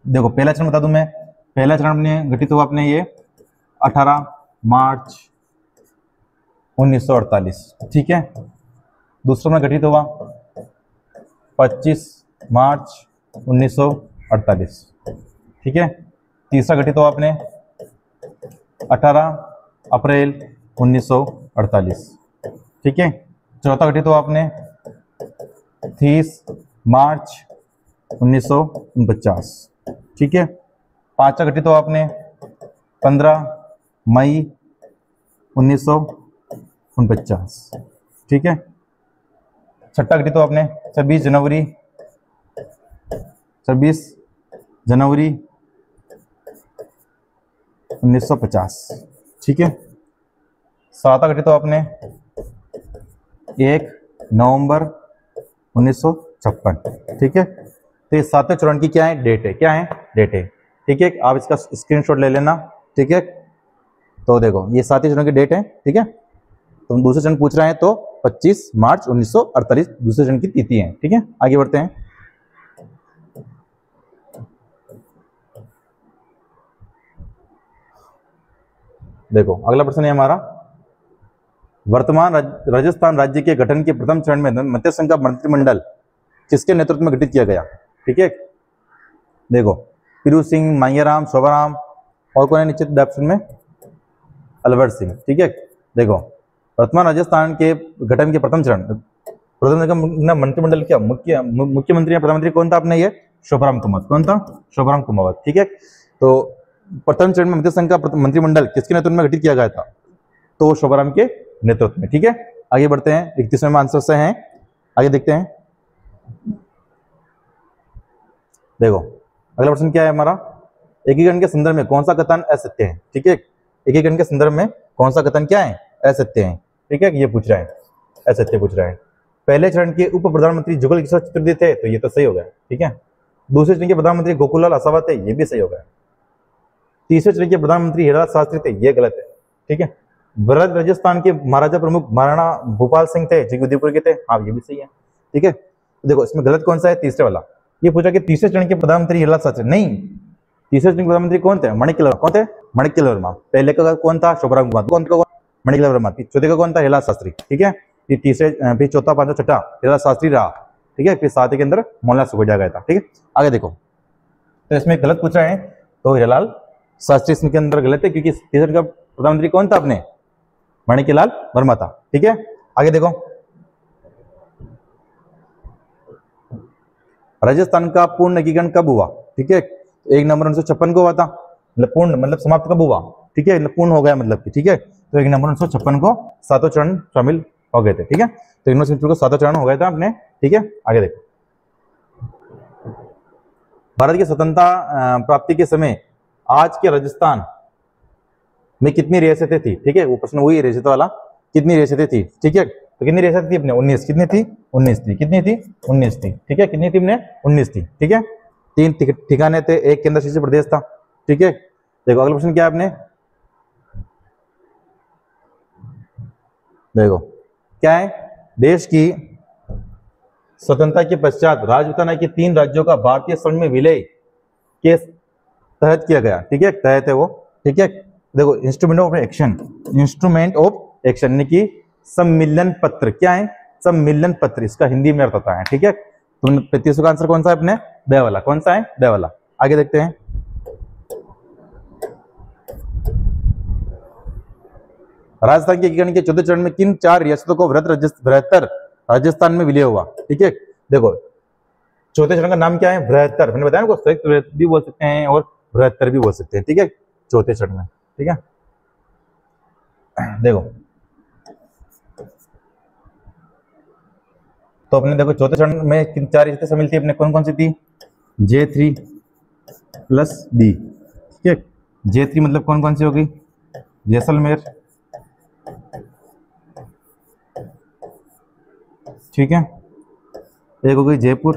देखो पहला चरण बता दूं मैं, पहला चरण अपने गठित हुआ अपने ये 18 मार्च 1948, ठीक है। दूसरा में गठित हुआ 25 मार्च 1948, ठीक है। तीसरा गठित हुआ अपने 18 अप्रैल 1948, ठीक है। चौथा गठित हुआ अपने 30 मार्च 1949, ठीक है। पांचवा गठित हुआ अपने 15 मई 1949, ठीक है। छठा गठित हुआ अपने 26 जनवरी 1950, ठीक है। सातवां गठित हुआ अपने 1 नवंबर 19 1956, ठीक है। तो ये 7वें चरण की क्या है, डेट है, क्या है, डेट है, ठीक है। आप इसका स्क्रीनशॉट ले लेना, ठीक है। तो देखो ये 7वें चरण की डेट है, ठीक है। तो हम दूसरे चरण पूछ रहे हैं, तो 25 मार्च 1948 दूसरे चरण की तिथि है, ठीक है। आगे बढ़ते हैं। देखो अगला प्रश्न है हमारा, वर्तमान राजस्थान राज्य के गठन के प्रथम चरण में मध्य संघ का मंत्रिमंडल किसके नेतृत्व में गठित किया गया, ठीक है। देखो पीरू सिंह, मांगेराम, शोभाराम और कौन है नीचे ऑप्शन में, अलवर सिंह, ठीक है। देखो वर्तमान राजस्थान के गठन के प्रथम चरण मंत्रिमंडल क्या मुख्यमंत्री या प्रधानमंत्री कौन था अपने, ये शोभाराम कुमावत, कौन था, शोभाराम कुमावत, ठीक है। तो प्रथम चरण में मध्य संघ का मंत्रिमंडल किसके नेतृत्व में गठित किया गया था, तो शोभाराम के नेतृत्व में, ठीक है। आगे बढ़ते हैं, 31वें आंसर से हैं, आगे देखते हैं। देखो अगला प्रश्न क्या है हमारा, एकीकरण के संदर्भ में कौन सा कथन असत्य है, ठीक है। एकीकरण के संदर्भ में कौन सा कथन क्या है, असत्य है, ठीक है। ये पूछ रहा है, असत्य पूछ रहा है। पहले चरण के उप प्रधानमंत्री जुगल किशोर चतुर्वेदी थे, तो ये तो सही हो गया, ठीक है। दूसरे चरण के प्रधानमंत्री गोकुललाल आसावा थे, ये भी सही हो गया। तीसरे चरण के प्रधानमंत्री हीरालाल शास्त्री थे, ये गलत है, ठीक है। ब्रज राजस्थान के महाराजा प्रमुख महाराणा भूपाल सिंह थे, जो उदयपुर के थे, हाँ ये भी सही है, ठीक है। देखो इसमें गलत कौन सा है, तीसरे वाला। ये पूछा कि तीसरे चरण के प्रधानमंत्री हीरालाल शास्त्री, नहीं, तीसरे चरण के प्रधानमंत्री कौन थे, माणिक्यलाल, कौन थे, माणिक्यलाल वर्मा। पहले का कौन था, शोभाराम कुमावत, कौन था, माणिक्यलाल वर्मा। चौथे का कौन था, हीरालाल शास्त्री, ठीक है। फिर तीसरे, फिर चौथा, पांचवा, छठा हीरालाल शास्त्री रहा, ठीक है। फिर 7 के अंदर मोहनलाल सुखोजा गया था, ठीक है। आगे देखो, तो इसमें गलत पूछा है, तो हीरालाल शास्त्री इसके अंदर गलत है, क्योंकि तीसरे का प्रधानमंत्री कौन था अपने, माणिक्यलाल वर्मा था, ठीक है। आगे देखो, राजस्थान का पूर्ण एकीकरण कब हुआ, ठीक है। 1 नवंबर 1956 को हुआ था, मतलब पूर्ण मतलब समाप्त कब हुआ, ठीक है, पूर्ण हो गया मतलब कि, ठीक है। तो 1 नवंबर 1956 को 7वें चरण शामिल हो गए थे, ठीक है। तो 1956 को 7वां चरण हो गया था अपने, ठीक है। आगे देखो, भारत की स्वतंत्रता प्राप्ति के समय आज के राजस्थान में कितनी रियासतें थी, ठीक है। वो प्रश्न वही रियासत वाला, कितनी रियासतें थी, ठीक है। तो कितनी रियासत थी अपने, 19, कितनी थी, 19 थी, कितनी थी, 19 थी, ठीक है। कितनी थी अपने, 19 थी, ठीक है। 3 ठिकाने थे, 1 केंद्र शासित प्रदेश था, ठीक है। देखो अगला प्रश्न क्या है आपने, देखो क्या है, देश की स्वतंत्रता के पश्चात राजपूताना के 3 राज्यों का भारतीय संघ में विलय के तहत किया गया, ठीक है, तहत है वो, ठीक है। देखो instrument of action, instrument of action यानी कि सम्मिलन पत्र, क्या है, सम्मिलन पत्र, इसका हिंदी में अर्थ होता है, ठीक है। तो 35 का आंसर कौन सा है अपने, बे वाला, कौन सा है, बे वाला। आगे देखते हैं, राजस्थान के एकीकरण के 14 चरण में किन 4 रियासतों को बृहत्तर राजस्थान में विलय हुआ, ठीक है। देखो चौथे चरण का नाम क्या है, बृहत्तर, मैंने बताया ना, संयुक्त भी बोल सकते हैं और बृहत्तर भी बोल सकते हैं, ठीक है, चौथे चरण में, ठीक है। देखो तो अपने देखो चौथे चरण में किन 4 रियासतें शामिल थी अपने, कौन कौन सी थी, J3 + D, ठीक है। J3 मतलब कौन कौन सी हो गई, जैसलमेर, ठीक है। एक हो गई जयपुर,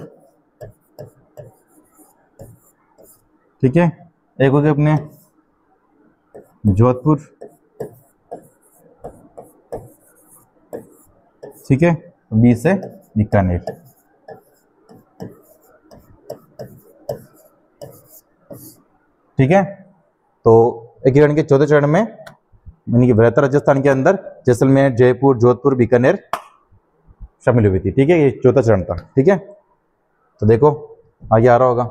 ठीक है। एक हो गया अपने जोधपुर, ठीक है। 20 से बीकानेर, ठीक है। तो एकीकरण के 14 चरण में यानी कि बृहत्तर राजस्थान के अंदर जैसलमेर, जयपुर, जोधपुर, बीकानेर शामिल हुई थी, ठीक है। ये चौथा चरण था, ठीक है। तो देखो आगे आ रहा होगा,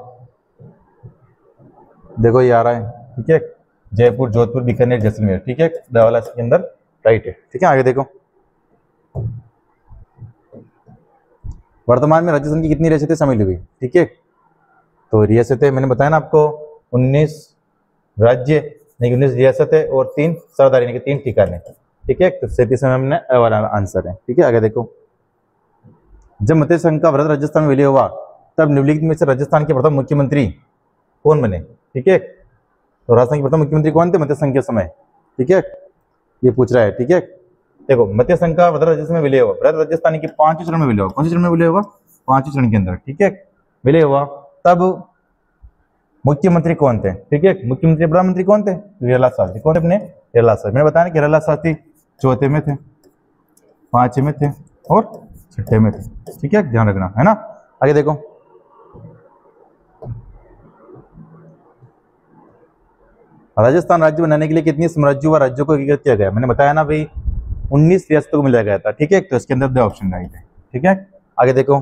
देखो ये आ रहा है, ठीक है, जयपुर, जोधपुर, बीकानेर, जैसलमेर, ठीक है, वाला इसके अंदर राइट है, ठीक है। आगे देखो, वर्तमान में राजस्थान की कितनी रियासतें शामिल हुई, ठीक है। तो रियासतें मैंने बताया ना आपको, 19 राज्य नहीं, 19 रियासतें और 3 सरदारी यानी कि 3 ठिकाने, ठीक है। तो 37 में हमने वाला आंसर है, ठीक है। आगे देखो, जब मध्य संघ का भारत राजस्थान में विलय हुआ तब निम्नलिखित में से राजस्थान के प्रथम मुख्यमंत्री कौन बने, ठीक है। तो राजस्थान के प्रथम मुख्यमंत्री कौन थे मध्य संघ के समय, ठीक है, ये पूछ रहा है, ठीक है। देखो मध्य संघ का भारत राजस्थान में विलय हुआ, भारत राजस्थान की 5वें चरण में विलय हुआ, कौन से चरण में विलय हुआ, 5 चरण के अंदर, ठीक है, विलय हुआ। तब मुख्यमंत्री कौन थे, ठीक है, मुख्यमंत्री प्रधानमंत्री कौन थे, हीरालाल शास्त्री। कौन थे अपने, हीरालाल शास्त्री। मैंने बताया कि हीरालाल शास्त्री चौथे में थे, 5 में थे और 6 में थे, ठीक है, ध्यान रखना है ना। आगे देखो, राजस्थान राज्य बनाने के लिए कितनी साम्राज्यों व राज्यों को एकीकृत किया गया। मैंने बताया ना भाई 19 रियासतों को मिलाया गया था, ठीक है, तो इसके अंदर 2 ऑप्शन राइट है, ठीक है। आगे देखो,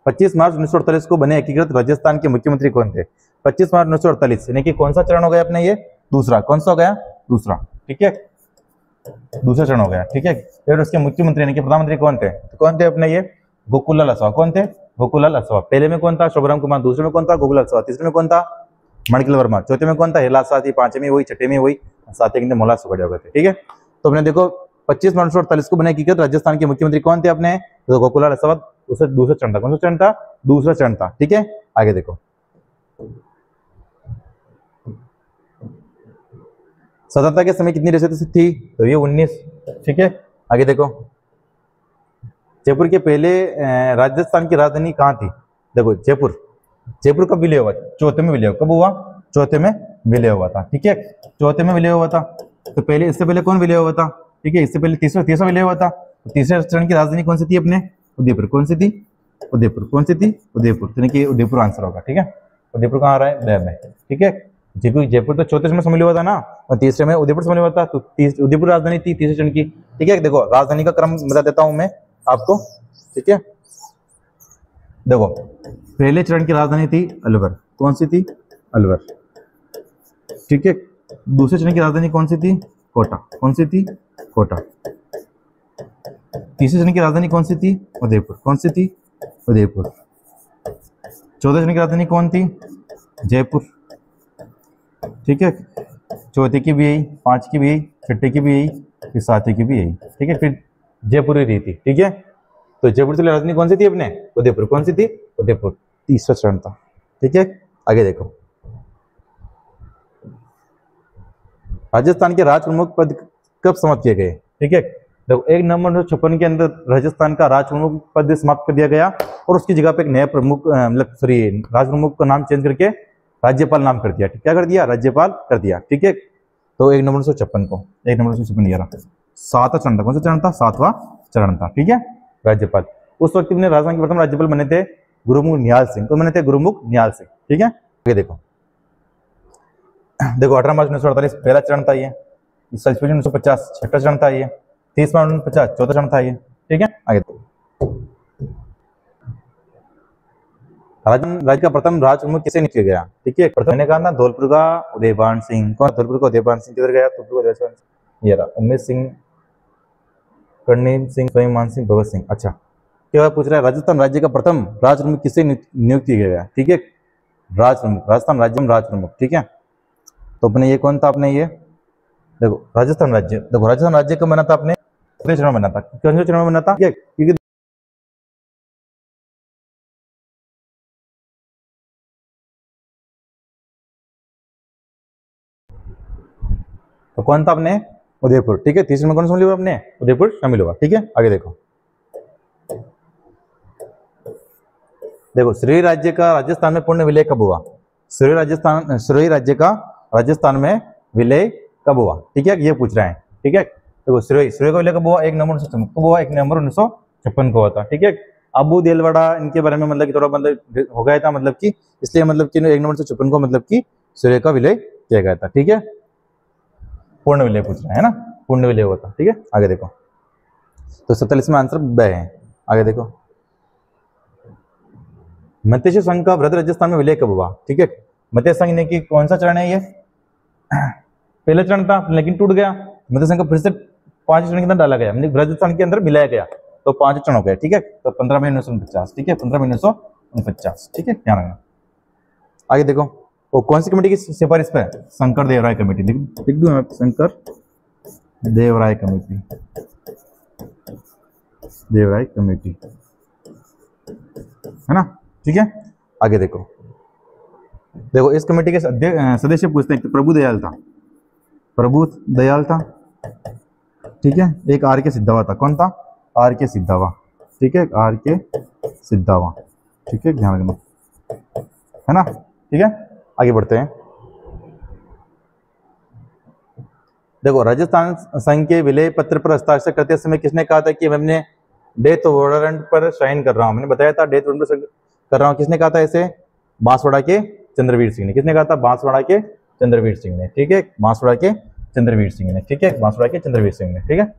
25 मार्च 1948 को बने एकीकृत राजस्थान के मुख्यमंत्री कौन थे। 25 मार्च 1948 यानी कि कौन सा चरण हो गया अपने, ये दूसरा। कौन सा हो गया, दूसरा, ठीक है, दूसरा चरण हो गया, ठीक है। फिर उसके मुख्यमंत्री यानी कि प्रधानमंत्री कौन थे, तो कौन थे अपने, ये गोकुललाल असावा। कौन थे, गोकुललाल असावा। पहले में कौन था, शोभराम कुमार। दूसरे में कौन था, गोकुललाल असावा। तीसरे में कौन था, मणिकल वर्मा। चौथे में कौन था, हीरालाल शास्त्री। 5वें में वही, 6वें में वही, 7वें में मोहनलाल सुखड़िया हो गए थे, ठीक है। तो अपने देखो 25 मार्च 1948 को बने एकीकृत राजस्थान के मुख्यमंत्री कौन थे अपने, तो गोकुललाल असावा। दूसरा चरण था। कौन सा चरण था, दूसरा चरण था, ठीक है। आगे देखो, स्वतंत्रता के समय कितनी रियासतें थी, तो ये 19, ठीक है। आगे देखो, जयपुर के पहले राजस्थान की राजधानी कहाँ थी। देखो जयपुर, जयपुर कब विलय हुआ, चौथे में विलय हुआ। कब हुआ, चौथे में विलय हुआ था, ठीक है, चौथे में विलय हुआ था। तो पहले, इससे पहले कौन विलय हुआ था, ठीक है, इससे पहले तीसरा विलय हुआ था। तो तीसरे चरण की राजधानी कौन सी थी अपने, उदयपुर। कौन सी थी, उदयपुर। कौन सी थी, उदयपुर, यानी कि उदयपुर आंसर होगा, ठीक है। उदयपुर कहाँ आ रहा है, ब में, ठीक है। जयपुर तो चौथे में सम्मिलित हुआ था ना, और तीसरे में उदयपुर सम्मिलित हुआ था। तो उदयपुर राजधानी थी तीसरे चरण की, ठीक है। देखो राजधानी का क्रम बता देता हूं मैं आपको, ठीक है। देखो पहले चरण की राजधानी थी अलवर। कौन सी थी, अलवर, ठीक है। दूसरे चरण की राजधानी कौन सी थी, कोटा। कौन सी थी, कोटा। तीसरे चरण की राजधानी कौन सी थी, उदयपुर। कौन सी थी, उदयपुर। चौथे चरण की राजधानी कौन थी, जयपुर, ठीक है। चौथे की भी यही, 5 की भी यही, 6 की भी यही, फिर 7 की भी यही, ठीक है। फिर जयपुर ही रही थी, ठीक है। तो जयपुर से राजधानी कौन सी थी अपने, उदयपुर। कौन सी थी, उदयपुर। तीसरा चरण था, ठीक है। आगे देखो, राजस्थान के राज प्रमुख पद कब समाप्त किए गए, ठीक है। देखो 1 नवंबर 1956 के अंदर राजस्थान का राज प्रमुख पद समाप्त कर दिया गया और उसकी जगह पे एक नया प्रमुख मतलब सॉरी राज प्रमुख का नाम चेंज करके राज्यपाल नाम कर दिया, ठीक, क्या कर दिया, राज्यपाल कर दिया, ठीक है। तो 1 नवंबर 1956 को, 1 नवंबर 1956 7वां चरण था। कौन सा चरण था, 7वां चरण था, ठीक है, राज्यपाल। उस वक्त में राजस्थान के प्रथम राज्यपाल बने थे गुरुमुख निहाल सिंह। तो बने थे गुरुमुख निहाल सिंह, ठीक है। आगे देखो, देखो 18 मार्च 1948 पहला चरण था ये, 1950 छठा चरण था ये, 30 मार्च 1950 चौथा चरण था ये, ठीक है। आगे राज्य का प्रथम राज प्रमुख किसे नियुक्त किया गया, ठीक है। प्रथम मैंने कहा ना धौलपुर का उदयभान सिंह। कौन, धौलपुर का उदयभान सिंह। किधर गया, धौलपुर का उदयभान सिंह, ये रहा, उमेश सिंह, कर्णेल सिंह, स्वाभिमान सिंह, भगत सिंह। अच्छा, क्या पूछ रहा है, राजस्थान राज्य का प्रथम राज प्रमुख किसे नियुक्त किया गया, ठीक है, राज प्रमुख, राजस्थान राज्य में राज प्रमुख, ठीक है। तो अपने ये कौन था, अपने ये देखो राजस्थान राज्य, देखो राजस्थान राज्य कब बना था अपने, चौथे चरण में बना था। कौन से चरण में बना था, क्योंकि तो कौन था अपने, उदयपुर, ठीक है। तीसरे में कौन शामिल हुआ अपने, उदयपुर शामिल हुआ, ठीक है। आगे देखो, देखो श्रेय राज्य का राजस्थान में पूर्ण विलय कब हुआ। श्रेय राज्य का राजस्थान में विलय कब हुआ, ठीक है, ये पूछ रहे हैं, ठीक है। देखो श्रेय का विलय कब हुआ, 1 नवंबर 1956 कब हुआ, 1 नवंबर 1956 को हुआ था, ठीक है। अबू देलवाड़ा इनके बारे में मतलब कि थोड़ा मतलब हो गया था, मतलब कि इसलिए मतलब कि 1 नवंबर 1956 को मतलब कि श्रेय का विलय किया गया था, ठीक है। पूर्ण विलय पूछ रहे हैं ना, पूर्ण विलय हुआ था, ठीक है। आगे देखो, तो 47 में आंसर ब है। आगे देखो, मत्स्य संघ का वृहद राजस्थान में विलय कब हुआ, ठीक है। मत्स्य संघ ने की कौन सा चरण है ये, पहला चरण था लेकिन टूट गया। मत्स्य संघ का फिर से 5 चरण के अंदर डाला गया, मतलब राजस्थान के अंदर मिलाया गया, तो 5 चरण हो गए, ठीक है। तो 15 मई 1949, ठीक है, 15 मई 1949, ठीक है, ध्यान रखना। आगे देखो, वो कौन सी कमेटी की सिफारिश पे, शंकर देवराय कमेटी, लिख दूं मैं, शंकर देवराय कमेटी, देवराय कमेटी, है ना, ठीक है। आगे देखो, देखो इस कमेटी के सदस्य पूछते हैं, प्रभु दयाल था, प्रभु दयाल था, ठीक है। एक आर के सिद्धावा था, कौन था, आर के सिद्धावा, ठीक है, आर के सिद्धावा, ठीक है, ध्यान रखना, है ना, ठीक है। आगे बढ़ते हैं। देखो, राजस्थान संघ के विलय पत्र पर हस्ताक्षर करते समय किसने कहा था कि मैं अपने डेथ वारंट पर साइन कर रहा हूं? मैंने बताया था डेथ वारंट पर कर रहा हूं। किसने कहा था इसे? बांसवाड़ा के चंद्रवीर सिंह ने। किसने कहा था? बांसवाड़ा के चंद्रवीर सिंह ने, ठीक है, बांसवाड़ा के चंद्रवीर सिंह ने, ठीक है, बांसवाड़ा के चंद्रवीर सिंह ने, ठीक है।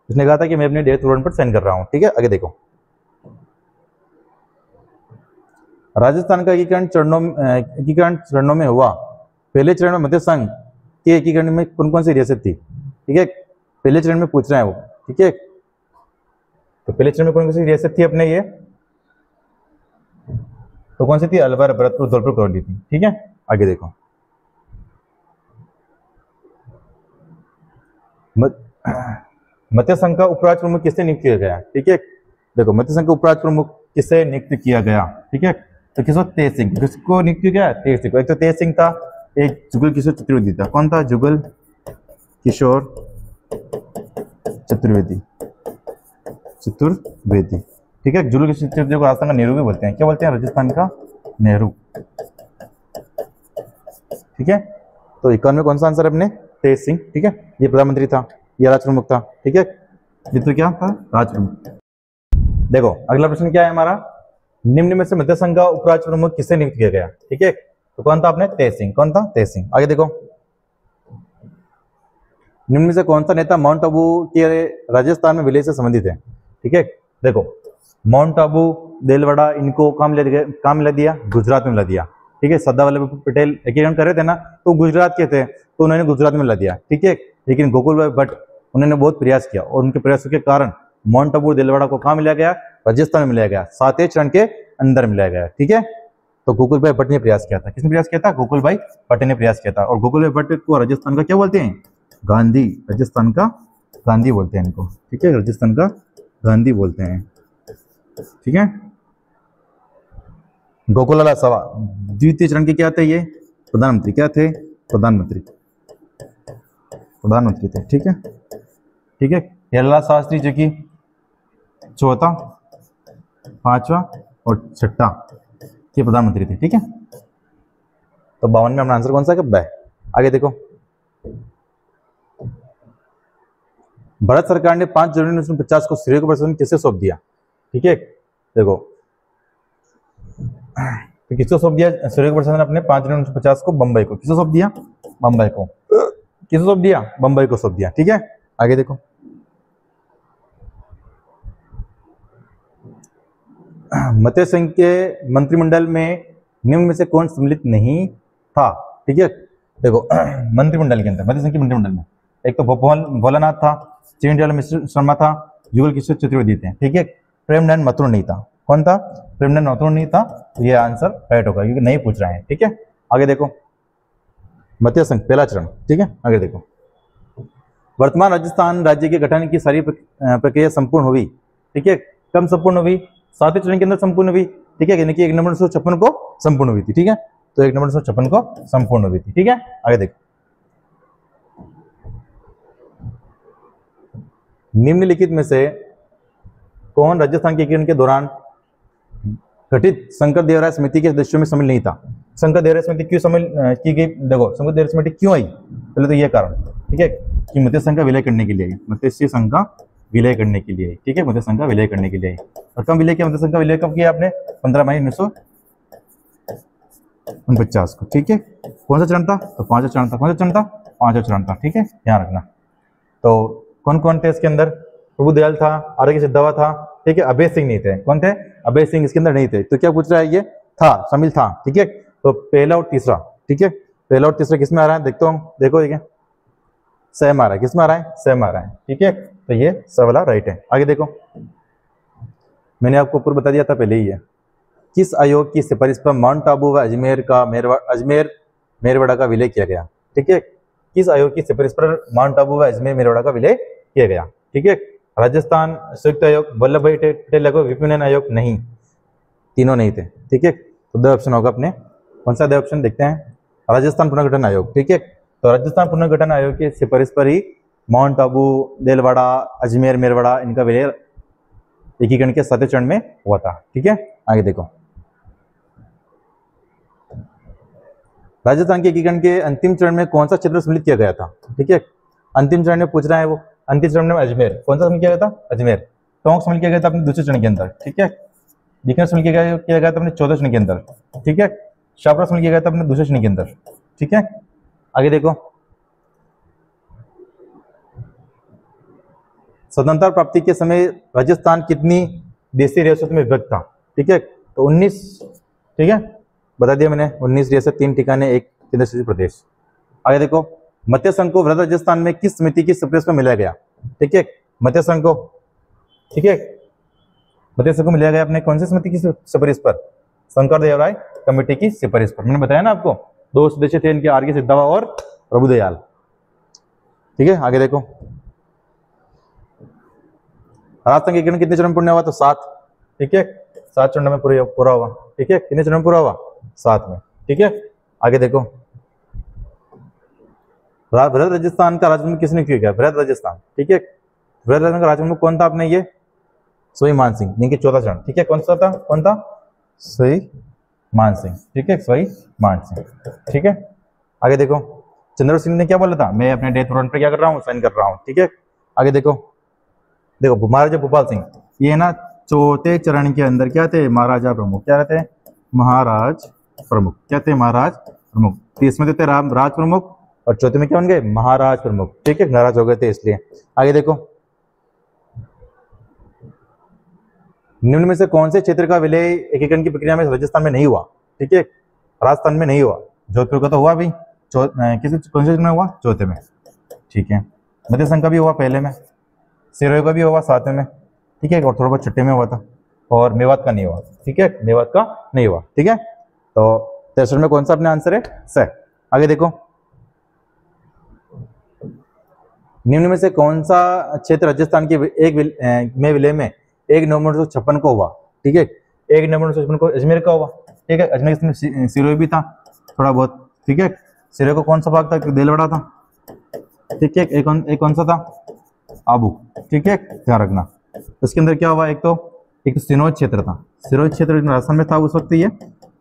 उसने कहा था कि मैं अपने डेथ वारंट पर साइन कर रहा हूं, ठीक है। आगे देखो, राजस्थान का एकीकरण चरणों में हुआ। पहले चरण में मध्य संघ के एकीकरण में कौन कौन सी रियासत थी? ठीक है, पहले चरण में पूछ रहे हैं वो, ठीक है। तो पहले चरण में कौन कौन सी रियासत थी अपने ये? तो कौन सी थी? अलवर, भरतपुर, धौलपुर, करौली थी, ठीक है। आगे देखो, मत्स्य संघ का उपराज प्रमुख किससे नियुक्त किया गया? ठीक है, देखो, मत्स्य संघ का उपराज प्रमुख किससे नियुक्त किया गया? ठीक है, तो किसको? तेज सिंह। किसको नियुक्त किया गया? तेज सिंह को। एक तो तेज सिंह था, एक जुगल किशोर चतुर्वेदी था। कौन था? जुगल किशोर चतुर्वेदी, चतुर्वेदी, ठीक है। जुगल किशोर चतुर्वेदी को राजस्थान का नेहरू भी बोलते हैं। क्या बोलते हैं? राजस्थान का नेहरू, ठीक है। तो 51 में कौन सा आंसर अपने? तेज सिंह, ठीक है। ये प्रधानमंत्री था, ये राज प्रमुख था, ठीक है। ये तो क्या था? राज प्रमुख। देखो, अगला प्रश्न क्या है हमारा? निम्न में से मध्य संघ का उपराज प्रमुख किससे नियुक्त किया गया? ठीक है, तो कौन था अपने? तेज सिंह। कौन था? तेज सिंह। आगे देखो, निम्न में से कौन सा नेता माउंट आबू के राजस्थान में विलय से संबंधित है? ठीक है, देखो, माउंट आबू, देलवाड़ा, इनको काम मिला दिया, गुजरात में मिला दिया, ठीक है। सरदार वल्लभ भाई पटेल एकीकरण कर रहे थे ना, तो गुजरात के थे, तो उन्होंने गुजरात में मिला दिया, ठीक है। लेकिन गोकुल भाई भट्ट, उन्होंने बहुत प्रयास किया और उनके प्रयासों के कारण माउंट आबू, देलवाड़ा को कहाँ मिलाया गया? राजस्थान में मिलाया गया, 7वें चरण के अंदर मिलाया गया, ठीक है। तो गोकुल भाई भट्ट ने प्रयास किया था। किसने प्रयास किया था? गोकुल भाई भट्ट ने प्रयास किया था। और गोकुल भाई भट्ट को राजस्थान का क्या बोलते हैं? गांधी, राजस्थान का गांधी बोलते हैं इनको, ठीक है, राजस्थान का गांधी बोलते हैं, ठीक है। गोकुलाल सभा, द्वितीय चरण के क्या थे? ये प्रधानमंत्री। क्या थे? प्रधानमंत्री, प्रधानमंत्री थे, ठीक है, ठीक है। केरला शास्त्री जो कि चौथा, 5वां और 6ठा, ये प्रधानमंत्री थे, ठीक है। तो 52 में अपना आंसर कौन सा है? ब। आगे देखो, भारत सरकार ने 5 जनवरी 1950 को श्रेय को प्रशासन किसे सौंप दिया? ठीक है, देखो, तो किसको सौंप दिया श्रेय को प्रशासन अपने? 5 जनवरी 1950 को बंबई को। किसको सौंप दिया? बंबई को। किसको सौंप दिया? बंबई को सौंप दिया, ठीक है। आगे देखो, मत्स्य संघ के मंत्रिमंडल में निम्न में से कौन सम्मिलित नहीं था? ठीक है, देखो, मंत्रिमंडल के अंदर, मत्स्य संघ के मंत्रिमंडल में एक तो भोलानाथ था, चिरंजीवी मिश्र शर्मा था, जुगल किशोर चतुर्वेदी थे, ठीक है। प्रेमनंदन माथुर नहीं था। कौन था? प्रेमनंदन माथुर नहीं था। तो ये आंसर राइट होगा, क्योंकि नहीं पूछ रहे हैं, ठीक है। आगे देखो, मत्स्य संघ पहला चरण, ठीक है। आगे देखो, वर्तमान राजस्थान राज्य के गठन की सारी प्रक्रिया संपूर्ण हुई, ठीक है। कब संपूर्ण हुई? 7वें चरण के अंदर संपूर्ण हुई, ठीक है, यानी कि 1 नवंबर 1956 को संपूर्ण हुई थी, ठीक है। तो 1 नवंबर 1956 को संपूर्ण हुई थी, ठीक है। आगे देखो, निम्नलिखित में से कौन राजस्थान के एकीकरण के दौरान गठित शंकर देवराय समिति के सदस्यों में शामिल नहीं था? शंकर देवराय समिति क्यों शामिल की गई? देखो, शंकर देवराय समिति क्यों आई? पहले तो ये कारण, ठीक है, कि मत्स्य संघ का विलय करने के लिए आई, मत्स्य संघ का विलय करने के लिए आई, ठीक है, मत्स्य संघ का विलय करने के लिए आई। और कब विलय किया? मत्स्य संघ का विलय कब किया आपने? 15 मई 1949 को, ठीक है। कौन सा चरण था? तो 5वां चरण था। कौन सा चरण था? 5वां चरण था, ठीक है, ध्यान रखना। तो कौन कौन थे इसके अंदर? प्रभुदयाल था, आर के सिद्धावा था, ठीक है, अभय सिंह नहीं थे। कौन थे? अभय सिंह इसके अंदर नहीं थे। तो क्या पूछ रहा है? ये था, शामिल था, ठीक है। तो पहला और तीसरा, ठीक है, पहला और तीसरा किसमें आ रहा है? देखते हो, देखो, ठीक है, सेम आ रहा है। किसमें आ रहा है? सेम आ रहा है, ठीक है। तो ये सब वाला राइट है। आगे देखो, मैंने आपको ऊपर बता दिया था पहले ही है। किस आयोग की सिफारिश पर माउंट आबू व अजमेर मेरवाड़ा का विलय किया गया? ठीक है, किस आयोग की सिफारिश पर माउंट आबू व अजमेर मेरवाड़ा का विलय किया गया? ठीक है, राजस्थान संयुक्त आयोग, वल्लभ भाई पटेल आयोग, विपिन आयोग? नहीं, तीनों नहीं थे, ठीक है। तो दो ऑप्शन होगा अपने, कौन सा दो ऑप्शन देखते हैं? राजस्थान पुनर्गठन आयोग, ठीक है। तो राजस्थान पुनर्गठन आयोग की सिफारिश पर ही माउंट आबू, देलवाड़ा, अजमेर मेरवाड़ा इनका विलय एकीकरण के 7वें चरण में हुआ था। ठीक है, आगे देखो, राजस्थान के एकीकरण के अंतिम चरण में कौन सा क्षेत्र सम्मिलित किया गया था? ठीक है, अंतिम चरण में पूछ रहा है वो। अंतिम चरण में अजमेर, कौन सा सम्मिलित किया गया था? अजमेर। टोंक सम्मिलित किया गया था अपने दूसरे चरण के अंदर। ठीक है, बीकानेर सम्मिलित किया गया था अपने 14 चरण के अंदर। ठीक है, शाहपुरा सम्मिलित किया गया था अपने दूसरे चरण के अंदर। ठीक है, आगे देखो, स्वतंत्रता प्राप्ति के समय राजस्थान कितनी देशी रियासतों में विभक्त था? ठीक है, तो 19। ठीक है, बता दिया मैंने, 19 रियासत, 3 ठिकाने, 1 केंद्र शासित प्रदेश। आगे देखो, मध्य संघ को वृहद राजस्थान में किस समिति की सिफारिश में मिलाया गया? ठीक है, मध्य संघ को, ठीक है, मध्य संघ को मिलाया गया अपने कौन सी समिति की सिफारिश पर? शंकर देव राय कमेटी की सिफारिश पर। मैंने बताया ना आपको, 2 सदस्य थे इनके, आर के सिद्धवा और प्रभुदयाल। ठीक है, आगे देखो, राजस्थान एकीकरण कितने चरण में पूर्ण हुआ? तो 7। ठीक है, 7 चरण में पूरा हुआ। ठीक है, कितने चरण में पूरा हुआ? 7 में। ठीक है, आगे देखो, वृहद राजस्थान का राजप्रमुख किसने किया गया? वृहद राजस्थान। ठीक है, वृहद राजस्थान का राजप्रमुख कौन था अपने? ये सोई मान सिंह, जिनके 14 चरण। ठीक है, कौन सा था? कौन था? सोई मान सिंह। ठीक है, सोई मान सिंह। ठीक है, आगे देखो, चंद्र सिंह ने क्या बोला था? मैं अपने डेथ वारंट पे क्या कर रहा हूँ? साइन कर रहा हूँ। ठीक है, आगे देखो, देखो महाराजा भोपाल सिंह, ये ना 4थे चरण के अंदर क्या थे? महाराजा प्रमुख। क्या रहते हैं? महाराज प्रमुख। क्या थे? महाराज प्रमुख। 30 में थे राज प्रमुख, और 4थे में क्या बन गए? महाराज प्रमुख। ठीक है, नाराज हो गए थे इसलिए। आगे देखो, निम्न में से कौन से क्षेत्र का विलय एकीकरण की प्रक्रिया में राजस्थान में नहीं हुआ? ठीक है, राजस्थान में नहीं हुआ। जोधपुर का तो हुआ भी, किसी कौन से में हुआ? 4थे में। ठीक है, मध्य संघ का भी हुआ पहले में, सिरोही का भी हुआ 7वें में। ठीक है, और थोड़ा बहुत 6ठे में हुआ था, और मेवात का नहीं हुआ। ठीक है, मेवात का नहीं हुआ। ठीक है, तो 63 में कौन सा अपना आंसर है? स। आगे देखो, निम्न में से कौन सा क्षेत्र राजस्थान के में विलय में 1 नवंबर 1956 को हुआ? ठीक है, 1 नवंबर 1956 को अजमेर का हुआ। ठीक है, अजमेर में सिरोही भी था थोड़ा बहुत। ठीक है, सिरोही को कौन सा भाग था? देलवाड़ा था। ठीक है, एक कौन सा था? आबू। ठीक है, ध्यान रखना। इसके अंदर क्या हुआ? एक तो सिनोज क्षेत्र था, सिरोही क्षेत्र राजस्थान में था उस वक्त। ये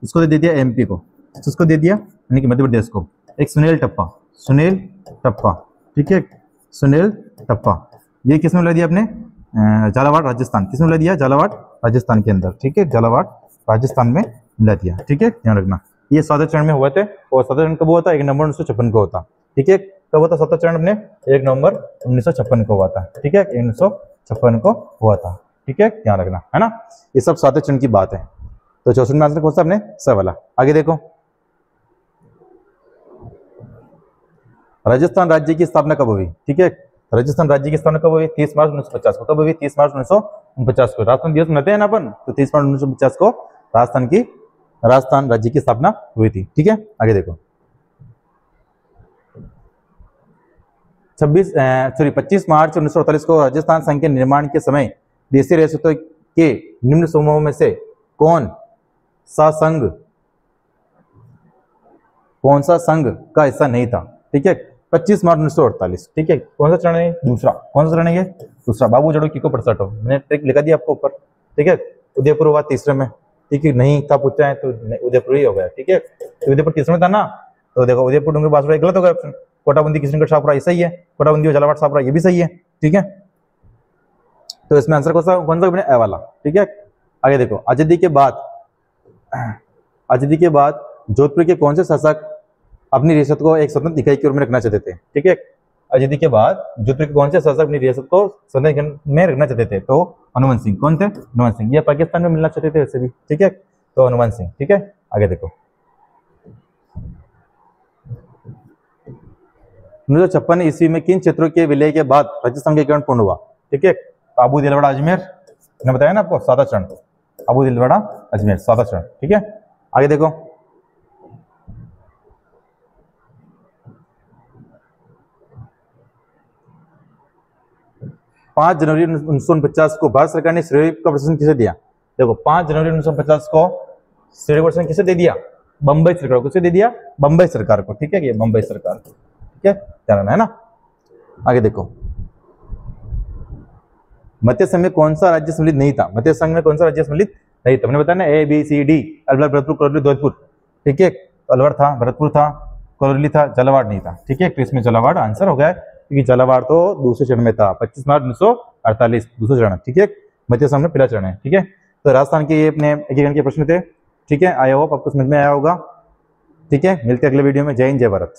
इसको दे दिया एमपी को, उसको दे दिया यानी कि मध्य प्रदेश को। एक सुनील टप्पा। ठीक है, सुनील टप्पा, ये किसमें मिला दिया? अपने झालावाड़ राजस्थान। किसमें मिला दिया? झालावाड़ राजस्थान के अंदर। ठीक है, झालावाड़ राजस्थान में मिला दिया। ठीक है, ध्यान रखना। ये 7वें चरण में हुए थे, और 7वां चरण कब हुआ था? 1 नवंबर 1956 को होता। ठीक है, कब हुआ था 7वां चरण? अपने 1 नवंबर 1956 को हुआ था। ठीक है, 1956 को हुआ था। ठीक है, ध्यान रखना, है ना। ये सब 7वें चरण की बात है। तो 64 में आंसर कौन सा? अपने स वाला। आगे देखो, राजस्थान राज्य की स्थापना कब हुई? ठीक है, राजस्थान राज्य की स्थापना कब हुई? 30 मार्च 1950 को। कब हुई? 30 मार्च 1949 को। राजस्थान दिवस मनाते हैं ना अपन, तो 30 मार्च 1950 को राजस्थान राज्य की स्थापना हुई थी। ठीक है, आगे देखो, 25 मार्च 1948 को राजस्थान संघ के निर्माण के समय देशी रियासतों के निम्न समूहों में से कौन सा संघ का हिस्सा नहीं था? ठीक है, 25 मार्च 1948। ठीक है, कौन सा चरण है? दूसरा। कौन सा चरण है ये? दूसरा। बाबू जड़ो की को परसठो, मैंने ट्रिक लिखा दिया आपको ऊपर। ठीक है, उदयपुर हुआ 3रे में। ठीक है, नहीं था पूछा है तो उदयपुर ही हो गया। ठीक है, तो उदयपुर 3रे में था ना, तो देखो उदयपुर डूंगर बांसवाड़ा गलत हो गया ऑप्शन। कोटाबंदी किशनगढ़ शाहपुरा ये सही है, कोटाबंदी और झालावाड़ शाहपुरा ये भी सही है। ठीक है, तो इसमें आंसर कौन सा? ए वाला। ठीक है, आगे देखो, आजादी के बाद जोधपुर के कौन से शासक अपनी रियासत को एक स्वतंत्र इकाई के रूप में रखना चाहते थे? ठीक है, आजादी के बाद जोधपुर के कौन से शासक अपनी रियासत को स्वतंत्र में रखना चाहते थे? तो हनुमान सिंह। कौन थे? हनुमान सिंह। ये पाकिस्तान में मिलना चाहते थे वैसे भी। ठीक है, तो हनुमान सिंह। ठीक है, आगे देखो, 1956 ईस्वी में किन क्षेत्रों के विलय के बाद राजस्थान का एकीकरण पूर्ण हुआ? ठीक है, आबू दिलवाड़ा अजमेर, मैंने बताया ना आपको 7वां चरण, आबू दिलवाड़ा अजमेर 7वां चरण। ठीक है, आगे देखो, 5 जनवरी 1949 को भारत सरकार ने सिरोही का प्रशासन किसे दिया? देखो, 5 जनवरी 1950 को सिरोही का प्रशासन किसे दे दिया? बंबई सरकार को। किसे दे दिया? बंबई सरकार को। ठीक है, ये बंबई सरकार को। ठीक है, ध्यान रखना, है ना। आगे देखो, मध्य संघ में कौन सा राज्य सम्मिलित नहीं था? मध्य संघ में कौन सा राज्य सम्मिलित नहीं था? मैंने बताया ना, A B C D, Alwar, Bharatpur, Karauli, Dholpur. ठीक है, अलवर था, भरतपुर था, करौली था, झालावाड़ नहीं था। ठीक है, तो इसमें झालावाड़ आंसर हो गया, क्योंकि झालावाड़ तो दूसरे चरण में था, 25 मार्च 1948, दूसरा चरण। ठीक है, मध्य संघ में पहला चरण है। ठीक है, तो राजस्थान के ये अपने एकीकरण के प्रश्न थे। ठीक है, आई होप आपको समझ में आया होगा। ठीक है, मिलते हैं अगले वीडियो में। जय हिंद, जय भारत।